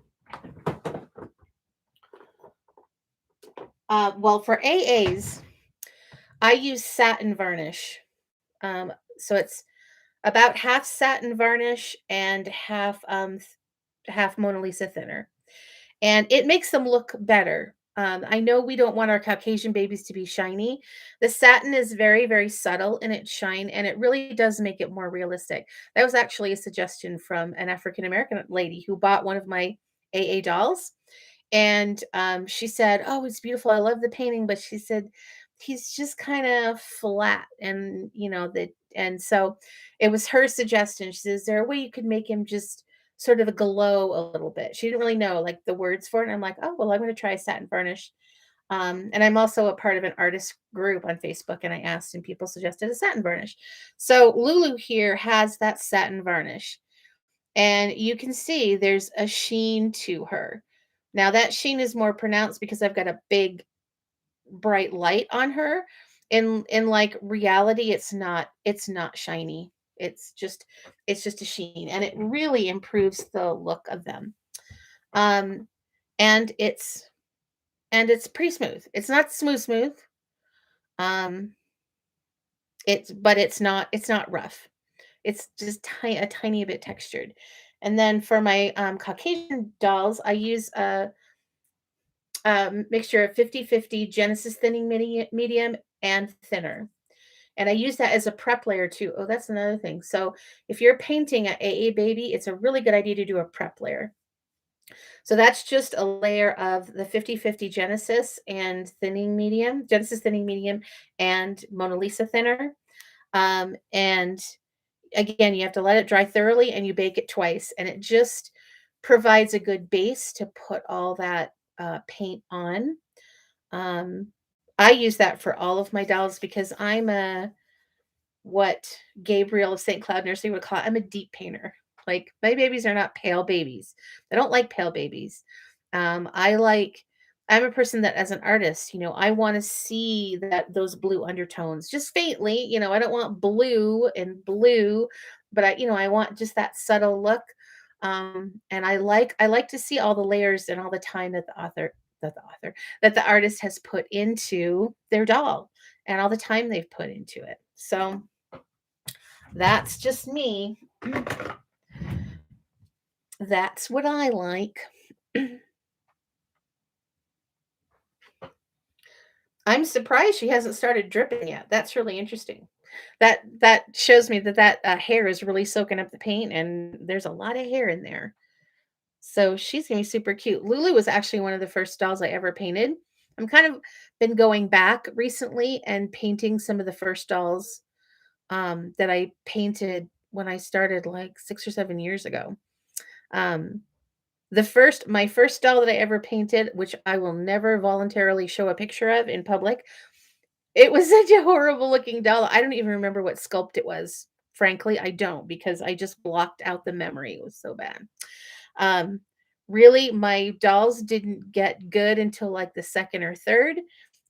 well, for AAs, I use satin varnish. So it's about half satin varnish and half Mona Lisa thinner. And it makes them look better. I know we don't want our Caucasian babies to be shiny. The satin is very, very subtle in its shine, and it really does make it more realistic. That was actually a suggestion from an African American lady who bought one of my AA dolls. And she said, "Oh, it's beautiful. I love the painting." But she said, "He's just kind of flat." And, that, and so it was her suggestion. She says, "Is there a way you could make him just sort of a glow a little bit?" She didn't really know like the words for it. And I'm like, "Oh, well, I'm going to try satin varnish." And I'm also a part of an artist group on Facebook, and I asked, and people suggested a satin varnish. So Lulu here has that satin varnish, and you can see there's a sheen to her. Now that sheen is more pronounced because I've got a big bright light on her. In like reality, it's not shiny. It's just a sheen, and it really improves the look of them. Um and it's pretty smooth. It's not smooth. Um but it's not rough. It's just a tiny bit textured. And then for my Caucasian dolls, I use a mixture of 50-50 Genesis thinning medium and thinner. And I use that as a prep layer too. Oh, that's another thing. So if you're painting a AA baby, it's a really good idea to do a prep layer. So that's just a layer of the 50-50 Genesis thinning medium, and Mona Lisa thinner. And again, you have to let it dry thoroughly, and you bake it twice. And it just provides a good base to put all that paint on. Um, I use that for all of my dolls because I'm a what Gabriel of St. Cloud Nursery would call, I'm a deep painter. Like, my babies are not pale babies. I don't like pale babies. I like I'm a person that as an artist, I want to see that those blue undertones just faintly, I don't want blue and blue, but I want just that subtle look. And I like to see all the layers and all the time that the artist has put into their doll, and all the time they've put into it. So that's just me. That's what I like. I'm surprised she hasn't started dripping yet. That's really interesting. That shows me that hair is really soaking up the paint, and there's a lot of hair in there. So she's gonna be super cute. Lulu was actually one of the first dolls I ever painted. I'm kind of been going back recently and painting some of the first dolls that I painted when I started like 6 or 7 years ago. Um, my first doll that I ever painted, which I will never voluntarily show a picture of in public, it was such a horrible looking doll. I don't even remember what sculpt it was. Frankly, I don't, because I just blocked out the memory. It was so bad. Um, really, my dolls didn't get good until like the second or third.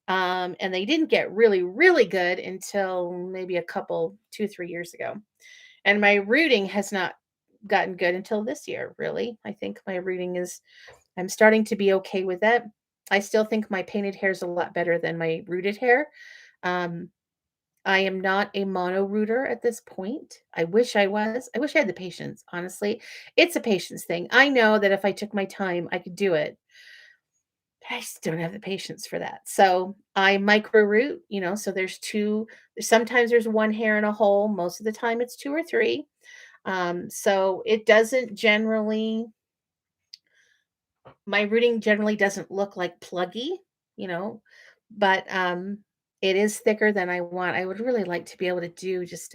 And they didn't get really, really good until maybe a couple, 2, 3 years ago. And my rooting has not gotten good until this year, really. I think my rooting I'm starting to be okay with it. I still think my painted hair is a lot better than my rooted hair. Um, I am not a mono rooter at this point. I wish I was. I wish I had the patience, honestly. It's a patience thing. I know that if I took my time, I could do it. I just don't have the patience for that. So I micro root, so sometimes there's one hair in a hole. Most of the time it's two or three. So it doesn't generally, my rooting generally doesn't look like pluggy, you know, but it is thicker than I want. I would really like to be able to do just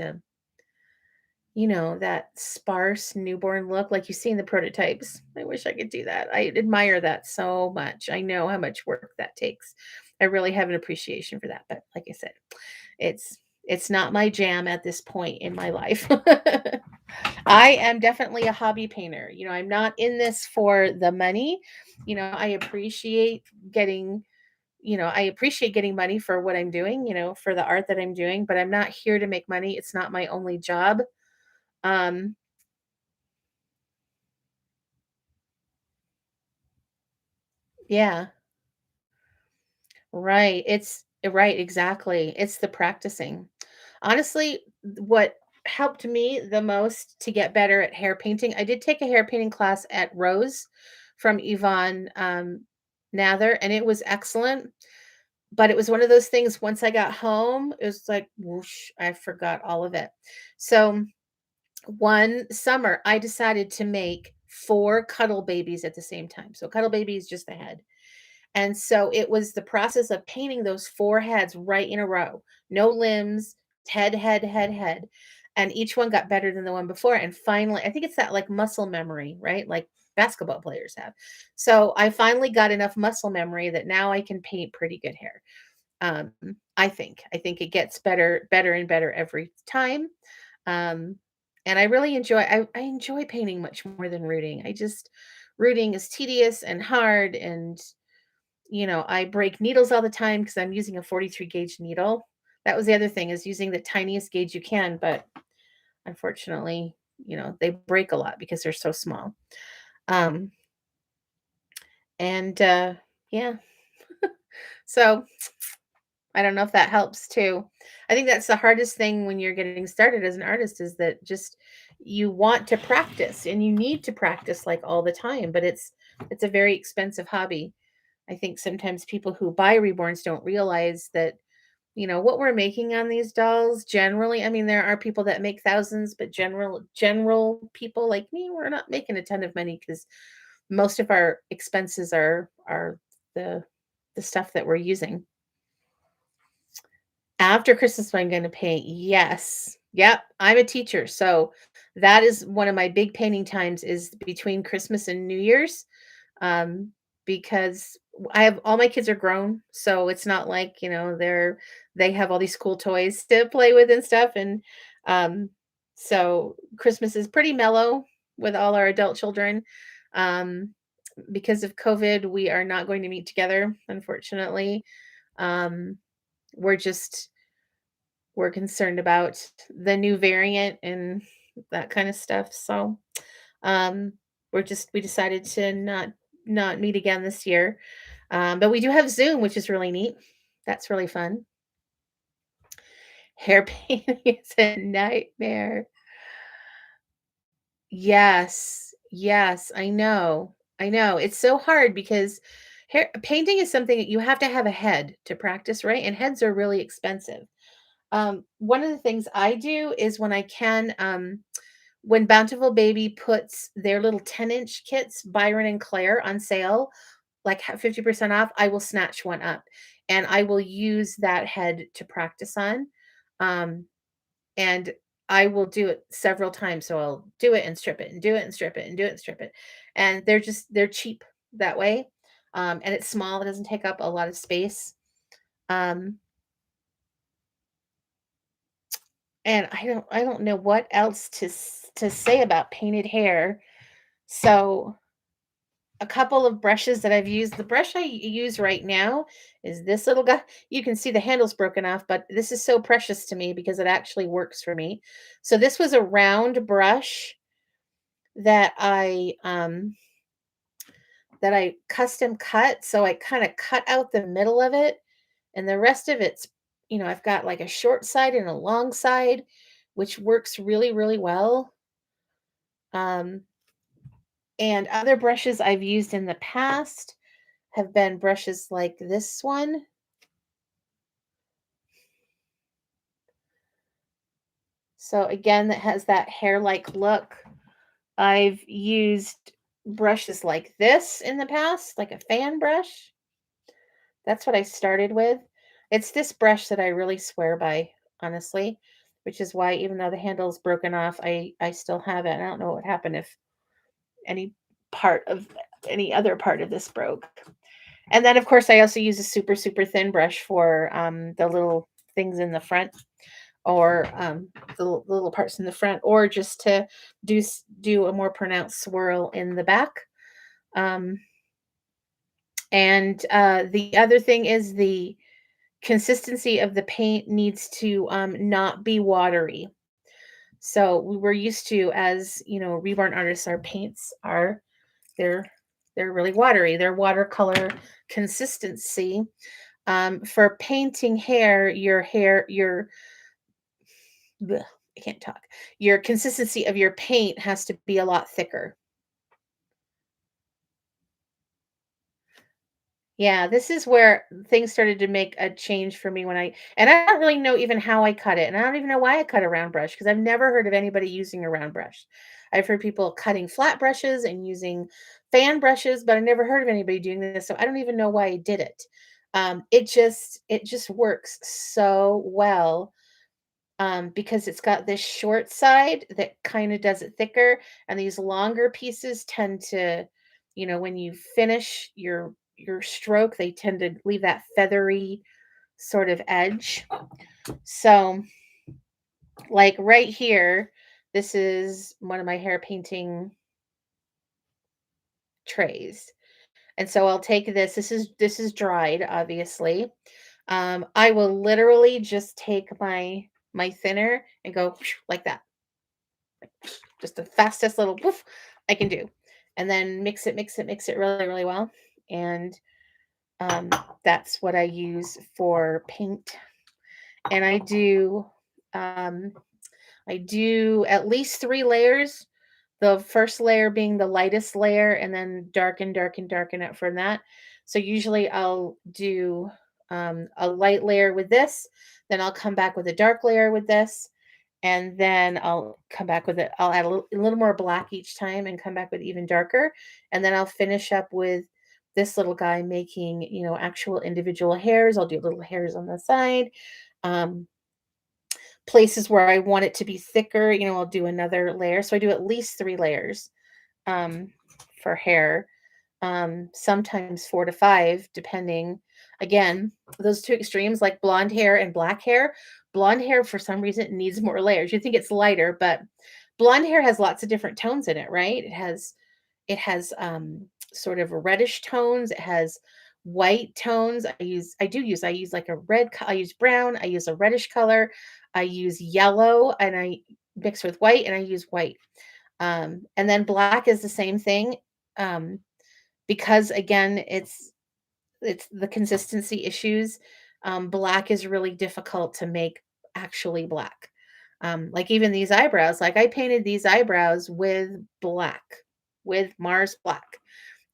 that sparse newborn look like you see in the prototypes. I wish I could do that. I admire that so much. I know how much work that takes. I really have an appreciation for that. But like I said, it's not my jam at this point in my life. I am definitely a hobby painter. I'm not in this for the money. I appreciate getting I appreciate getting money for what I'm doing, for the art that I'm doing, but I'm not here to make money. It's not my only job. Um, yeah, right. Right, exactly. It's the practicing. Honestly, what helped me the most to get better at hair painting, I did take a hair painting class at Rose from Yvonne Nather, and it was excellent. But it was one of those things, once I got home, it was like whoosh, I forgot all of it. So one summer, I decided to make 4 cuddle babies at the same time. So cuddle baby is just the head. And so it was the process of painting those 4 heads right in a row. No limbs, head, head, head, head. And each one got better than the one before. And finally, I think it's that like muscle memory, right? Like basketball players have. So I finally got enough muscle memory that now I can paint pretty good hair. Um, I think it gets better, better and better every time. Um, and I really I enjoy painting much more than rooting. Rooting is tedious and hard, and I break needles all the time because I'm using a 43 gauge needle. That was the other thing, is using the tiniest gauge you can, but unfortunately, they break a lot because they're so small. Um, and yeah, so I don't know if that helps too. I think that's the hardest thing when you're getting started as an artist, is that just you want to practice and you need to practice like all the time, but it's a very expensive hobby. I think sometimes people who buy reborns don't realize that, what we're making on these dolls generally, I mean, there are people that make thousands, but general people like me, we're not making a ton of money because most of our expenses are the the stuff that we're using. After Christmas, I'm gonna paint, yes. Yep, I'm a teacher, so that is one of my big painting times, is between Christmas and New Year's, um, because I have all my kids are grown, so it's not like, they have all these cool toys to play with and stuff, and, um, so Christmas is pretty mellow with all our adult children. Um, because of COVID, we are not going to meet together, unfortunately. Um, we're just we're concerned about the new variant and that kind of stuff. So, um, we decided to not meet again this year. But we do have Zoom, which is really neat. That's really fun. Hair painting is a nightmare. Yes. Yes, I know. I know. It's so hard because hair painting is something that you have to have a head to practice, right? And heads are really expensive. One of the things I do is when Bountiful Baby puts their little 10-inch kits, Byron and Claire, on sale, like 50% off, I will snatch one up and I will use that head to practice on. Um, and I will do it several times. So I'll do it and strip it and do it and strip it and do it and strip it. And they're cheap that way. And it's small, it doesn't take up a lot of space. Um, and I don't know what else to say about painted hair. So a couple of brushes that I've used. The brush I use right now is this little guy. You can see the handle's broken off, but this is so precious to me because it actually works for me. So this was a round brush that I custom cut. So I kind of cut out the middle of it, and the rest of it's, I've got like a short side and a long side, which works really, really well. Um, and other brushes I've used in the past have been brushes like this one. So again, that has that hair-like look. I've used brushes like this in the past, like a fan brush. That's what I started with. It's this brush that I really swear by, honestly, which is why, even though the handle's broken off, I still have it. I don't know what would happen if any part of any other part of this broke. And then, of course, I also use a super, super thin brush for the little things in the front, or the little parts in the front, or just to do a more pronounced swirl in the back. Um, And the other thing is the consistency of the paint needs to not be watery. So we were used to, as you know, Reborn artists, our paints are they're they're really watery. They're watercolor consistency. For painting hair, your bleh, I can't talk. Your consistency of your paint has to be a lot thicker. Yeah, this is where things started to make a change for me when and I don't really know even how I cut it, and I don't even know why I cut a round brush because I've never heard of anybody using a round brush. I've heard people cutting flat brushes and using fan brushes, but I never heard of anybody doing this, so I don't even know why I did it. It just works so well because it's got this short side that kind of does it thicker, and these longer pieces tend to, when you finish your stroke, they tend to leave that feathery sort of edge. So, like right here, this is one of my hair painting trays. And so I'll take this. This is dried, obviously. I will literally just take my thinner and go like that. Just the fastest little woof I can do. And then mix it really, really well. And um, that's what I use for paint. And um, I do at least 3 layers. The first layer being the lightest layer, and then darken it from that. So usually I'll do a light layer with this, then I'll come back with a dark layer with this, and then I'll come back with it. I'll add a little more black each time and come back with even darker. And then I'll finish up with this little guy making, actual individual hairs. I'll do little hairs on the side. Um, Places where I want it to be thicker, I'll do another layer. So I do at least 3 layers um, for hair, sometimes 4 to 5, depending. Again, those two extremes, like blonde hair and black hair. Blonde hair, for some reason, needs more layers. You think it's lighter, but blonde hair has lots of different tones in it, right? It has sort of reddish tones. It has white tones. I use like a I use brown. I use a reddish color. I use yellow, and I mix with white, and I use white. And then black is the same thing. Um, because again, it's the consistency issues. Black is really difficult to make actually black. Like even these eyebrows, like I painted these eyebrows with black, with Mars black,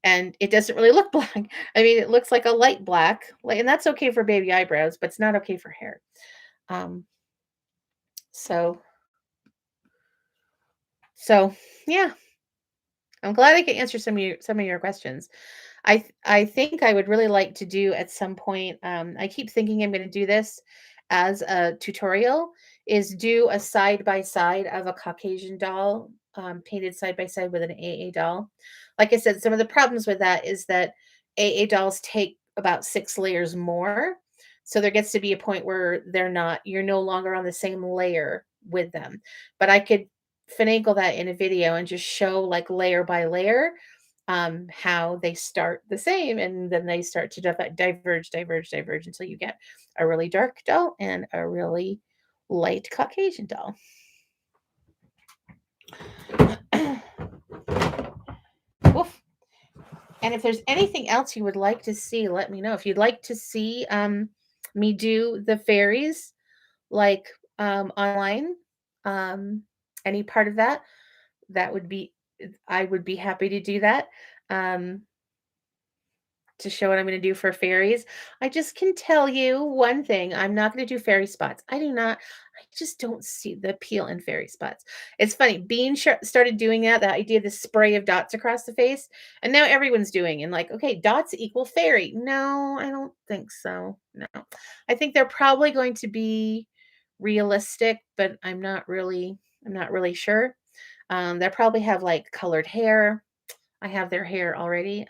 and it doesn't really look black. I mean, it looks like a light black, like, and that's okay for baby eyebrows, but it's not okay for hair. Um, so, so yeah, I'm glad I could answer some of your questions. I think I would really like to do at some point. I keep thinking I'm going to do this as a tutorial. Is do a side by side of a Caucasian doll, painted side by side with an AA doll. Like I said, some of the problems with that is that AA dolls take about 6 layers more. So there gets to be a point where you're no longer on the same layer with them. But I could finagle that in a video and just show like layer by layer how they start the same and then they start to diverge until you get a really dark doll and a really light Caucasian doll. Woof. And if there's anything else you would like to see, let me know. If you'd like to see me do the fairies like online, um, any part of that, that would be I would be happy to do that. Um, to show what I'm going to do for fairies. I just can tell you one thing. I'm not going to do fairy spots. I just don't see the appeal in fairy spots. It's funny. Bean started doing that, the idea of the spray of dots across the face. And now everyone's doing and like, okay, dots equal fairy. No, I don't think so. No. I think they're probably going to be realistic, but I'm not really sure. They probably have like colored hair. I have their hair already.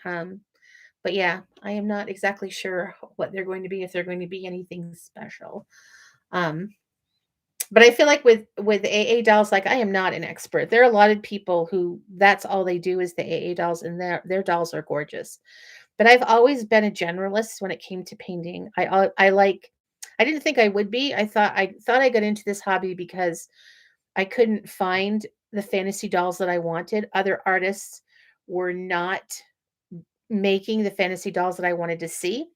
But yeah, I am not exactly sure what they're going to be, if they're going to be anything special. Um, but I feel like with AA dolls, like I am not an expert. There are a lot of people who that's all they do is the AA dolls, and their dolls are gorgeous. But I've always been a generalist when it came to painting. I like I didn't think I would be. I thought I got into this hobby because I couldn't find the fantasy dolls that I wanted. Other artists were not making the fantasy dolls that I wanted to see.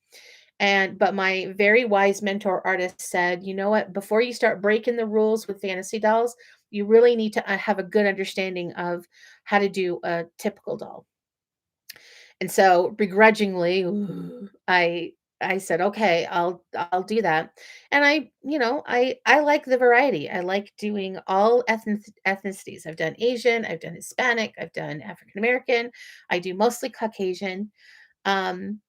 And but my very wise mentor artist said, "You know what? Before you start breaking the rules with fantasy dolls, you really need to have a good understanding of how to do a typical doll." And so begrudgingly, I said, "Okay, I'll do that." And I like the variety. I like doing all ethnicities. I've done Asian, I've done Hispanic, I've done African American. I do mostly Caucasian. Um,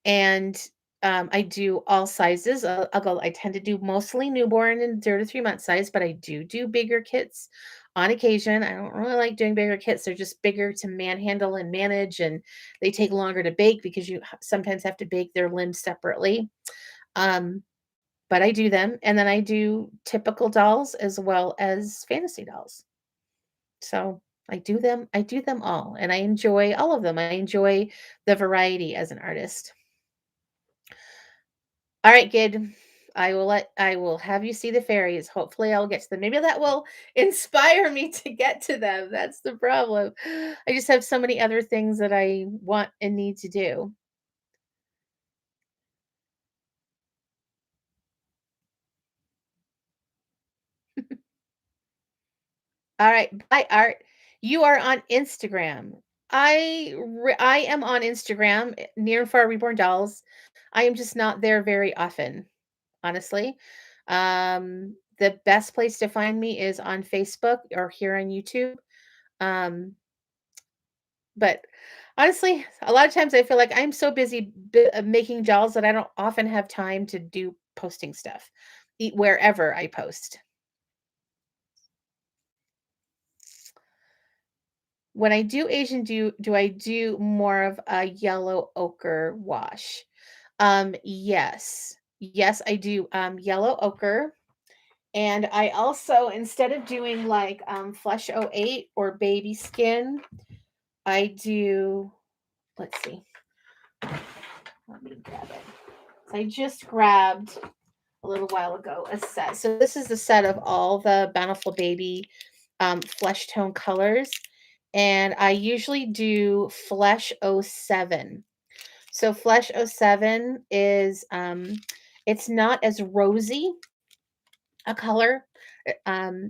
and I do all sizes. I tend to do mostly newborn and 0 to 3 month size, but I do bigger kits on occasion. I don't really like doing bigger kits. They're just bigger to manhandle and manage, and they take longer to bake because you sometimes have to bake their limbs separately. Um, but I do them, and then I do typical dolls as well as fantasy dolls. So I do them. I do them all, and I enjoy all of them. I enjoy the variety as an artist. All right, kid. I will have you see the fairies. Hopefully I'll get to them. Maybe that will inspire me to get to them. That's the problem. I just have so many other things that I want and need to do. All right, bye art. You are on Instagram. I am on Instagram near and far reborn dolls. I am just not there very often, honestly. The best place to find me is on Facebook or here on YouTube. Um, but honestly, a lot of times I feel like I'm so busy making gels that I don't often have time to do posting stuff wherever I post. When I do Asian, do I do more of a yellow ochre wash? Yes. Yes, I do yellow ochre. And I also, instead of doing like Flush '08 or Baby Skin, I do, let's see, let me grab it. I just grabbed a little while ago a set. So this is the set of all the Bountiful Baby flesh tone colors. And I usually do Flesh '07. So Flesh '07 is it's not as rosy a color.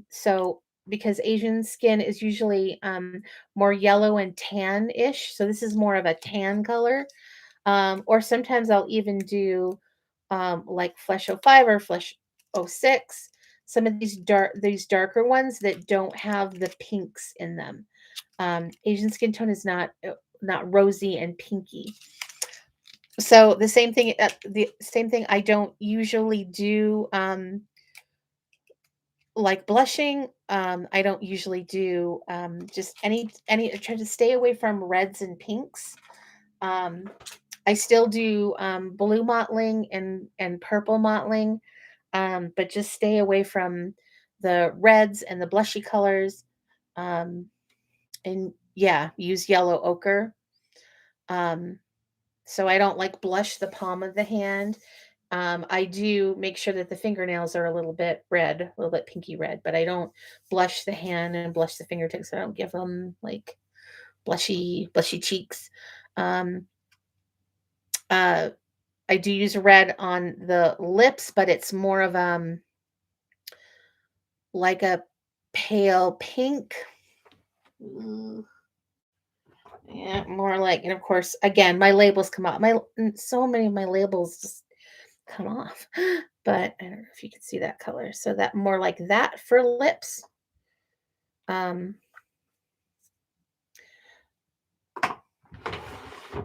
So because Asian skin is usually more yellow and tan-ish. So this is more of a tan color. Or sometimes I'll even do like Flesh '05 or Flesh '06. Some of these darker ones that don't have the pinks in them. Asian skin tone is not rosy and pinky. So the same thing. I don't usually do like blushing. I don't usually do just any. I try to stay away from reds and pinks. Um, I still do blue mottling and purple mottling, but just stay away from the reds and the blushy colors. Um, and yeah, use yellow ochre. Um, so I don't like blush the palm of the hand. I do make sure that the fingernails are a little bit red, a little bit pinky red, but I don't blush the hand and blush the fingertips. I don't give them like blushy cheeks. Um, uh, I do use red on the lips, but it's more of like a pale pink. Mm, yeah, more like, and of course, again, my labels come out. So many of my labels just come off. But I don't know if you can see that color. So that more like that for lips. Um,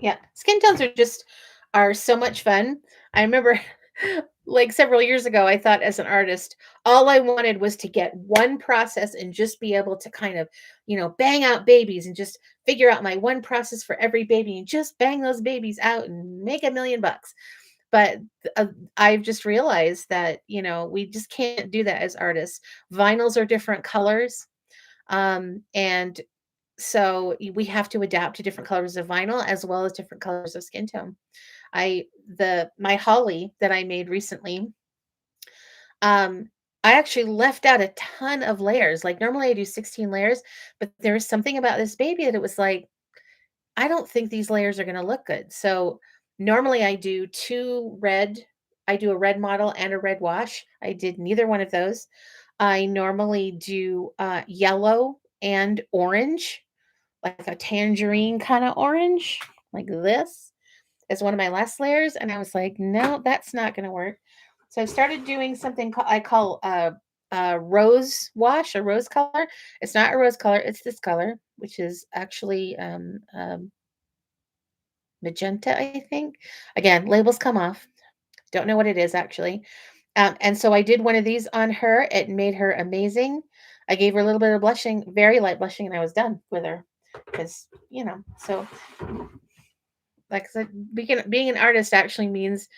yeah, skin tones are so much fun. I remember like several years ago, I thought as an artist, all I wanted was to get one process and just be able to kind of, bang out babies and just figure out my one process for every baby and just bang those babies out and make $1 million. But I've just realized that, we just can't do that as artists. Vinyls are different colors. And So we have to adapt to different colors of vinyl as well as different colors of skin tone. My holly that I made recently, um, I actually left out a ton of layers. Like normally I do 16 layers, but there was something about this baby that it was like, I don't think these layers are going to look good. So normally I do a red model and a red wash. I did neither one of those. I normally do yellow and orange, like a tangerine kind of orange, like this as one of my last layers. And I was like, no, that's not going to work. So I started doing something I call a rose wash, a rose color. It's not a rose color, it's this color, which is actually magenta, I think. Again, labels come off. Don't know what it is actually. And so I did one of these on her. It made her amazing. I gave her a little bit of blushing, very light blushing, and I was done with her. Because, so like I said, being an artist actually means,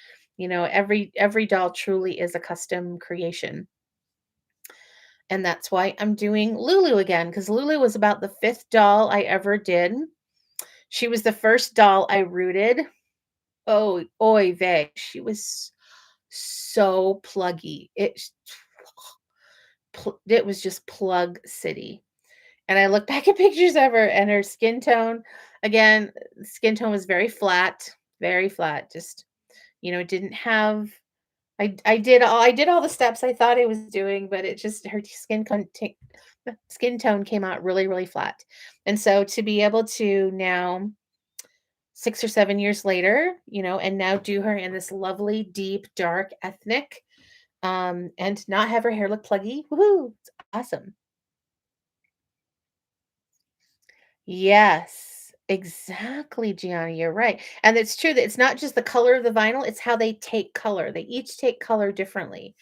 every doll truly is a custom creation. And that's why I'm doing Lulu again, because Lulu was about the fifth doll I ever did. She was the first doll I rooted. Oh, oy vey. She was so pluggy. It was just plug city. And I look back at pictures of her and her skin tone. Again, skin tone was very flat, very flat. Just, didn't have. I did all the steps I thought I was doing, but it just her skin tone came out really, really flat. And so to be able to now 6 or 7 years later, and now do her in this lovely, deep, dark, ethnic, and not have her hair look pluggy. Woohoo! It's awesome. Yes, exactly, Gianni. You're right. And it's true that it's not just the color of the vinyl, it's how they take color. They each take color differently.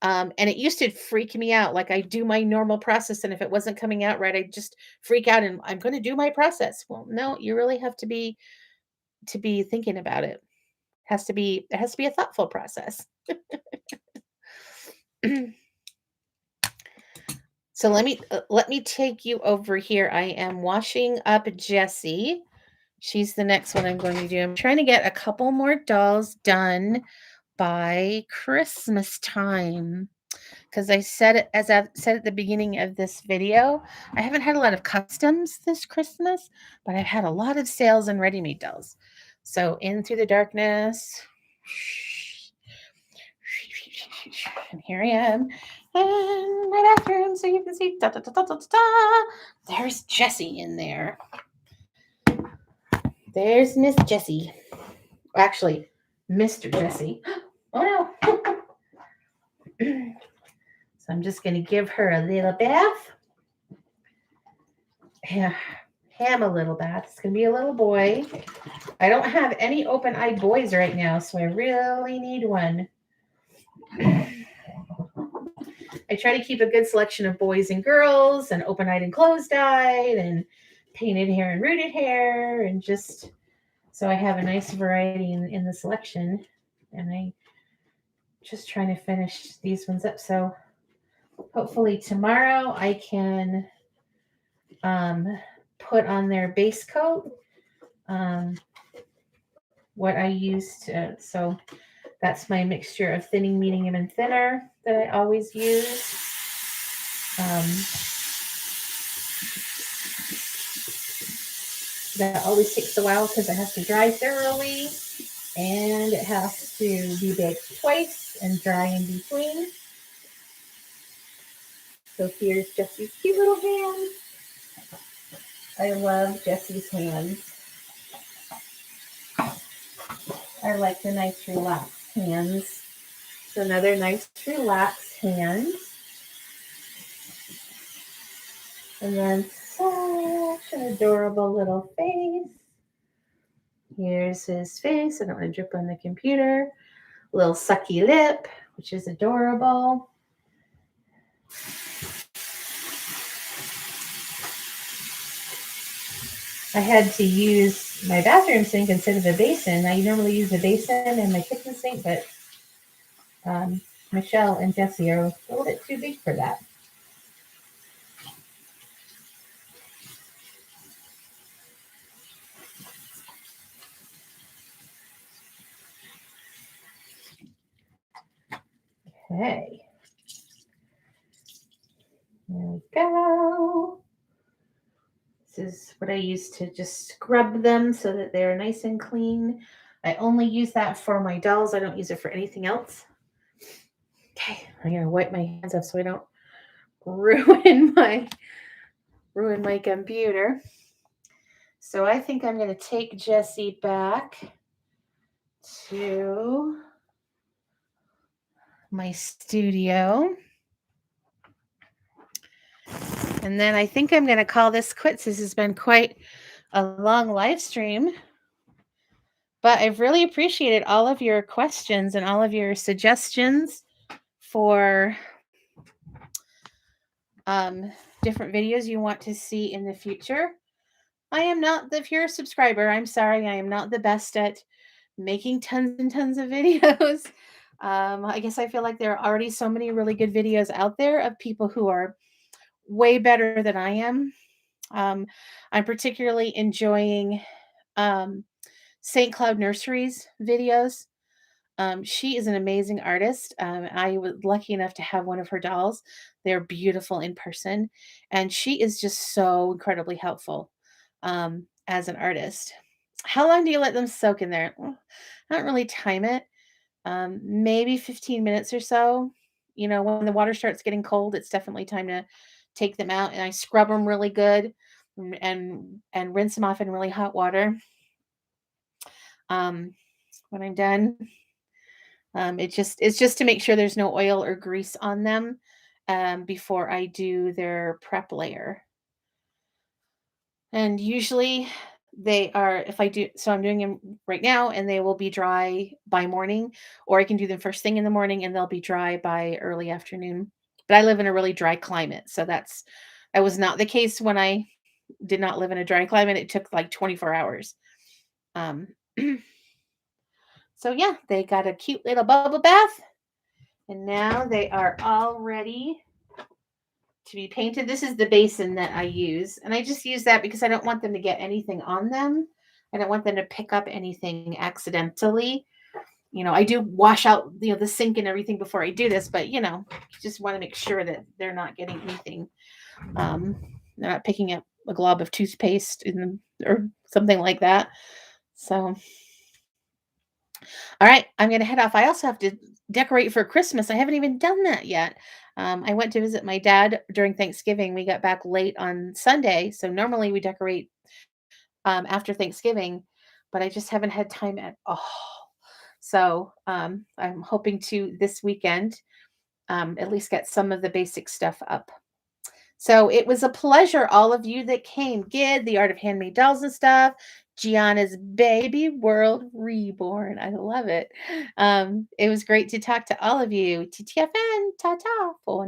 And it used to freak me out. Like I do my normal process, and if it wasn't coming out right, I'd just freak out and I'm going to do my process. Well, no, you really have to be thinking about it. It has to be a thoughtful process. So let me take you over here. I am washing up Jessie. She's the next one I'm going to do. I'm trying to get a couple more dolls done by Christmas time. Because as I said at the beginning of this video, I haven't had a lot of customs this Christmas, but I've had a lot of sales and ready-made dolls. So in through the darkness. And here I am in my bathroom so you can see. Da, da, da, da, da, da. There's Jessie in there. There's Miss Jessie. Actually, Mr. Jessie. Oh no. So I'm just going to give her a little bath. Ham a little bath. It's going to be a little boy. I don't have any open-eyed boys right now, so I really need one. I try to keep a good selection of boys and girls and open-eyed and closed-eyed and painted hair and rooted hair, and just so I have a nice variety in the selection. And I just trying to finish these ones up. So hopefully tomorrow I can put on their base coat. What I used, so that's my mixture of thinning, medium, and thinner that I always use. That always takes a while because it has to dry thoroughly and it has to be baked twice and dry in between. So here's Jessie's cute little hands. I love Jessie's hands. I like the nice relaxed hands. So another nice relaxed hand. And then such an adorable little face. Here's his face. I don't want to drip on the computer. Little sucky lip, which is adorable. I had to use my bathroom sink instead of a basin. I normally use a basin in my kitchen sink, but Michelle and Jessie are a little bit too big for that. Okay. There we go. This is what I use to just scrub them so that they're nice and clean. I only use that for my dolls. I don't use it for anything else. Okay, I'm gonna wipe my hands off so I don't ruin my computer. So I think I'm gonna take Jessie back to my studio. And then I think I'm going to call this quits. This has been quite a long live stream, but I've really appreciated all of your questions and all of your suggestions for different videos you want to see in the future. I am not the pure subscriber. I'm sorry. I am not the best at making tons and tons of videos. I guess I feel like there are already so many really good videos out there of people who are way better than I am. I'm particularly enjoying St. Cloud Nursery's videos. She is an amazing artist. I was lucky enough to have one of her dolls. They're beautiful in person, and she is just so incredibly helpful as an artist. How long do you let them soak in there? Well, I don't really time it. Maybe 15 minutes or so. You know, when the water starts getting cold, it's definitely time to take them out, and I scrub them really good and rinse them off in really hot water. When I'm done, it's just to make sure there's no oil or grease on them before I do their prep layer. And usually they are, if I do, so I'm doing them right now and they will be dry by morning, or I can do them first thing in the morning and they'll be dry by early afternoon. But I live in a really dry climate. So that was not the case when I did not live in a dry climate. It took like 24 hours. Um, so yeah, they got a cute little bubble bath and now they are all ready to be painted. This is the basin that I use, and I just use that because I don't want them to get anything on them. I don't want them to pick up anything accidentally. You know, I do wash out, the sink and everything before I do this, but just want to make sure that they're not getting anything. They're not picking up a glob of toothpaste or something like that. So, all right, I'm going to head off. I also have to decorate for Christmas. I haven't even done that yet. I went to visit my dad during Thanksgiving. We got back late on Sunday. So normally we decorate after Thanksgiving, but I just haven't had time at all. So I'm hoping to this weekend at least get some of the basic stuff up. So it was a pleasure, all of you that came. Gid, the Art of Handmade Dolls and stuff. Gianna's Baby World Reborn. I love it. It was great to talk to all of you. TTFN, ta-ta for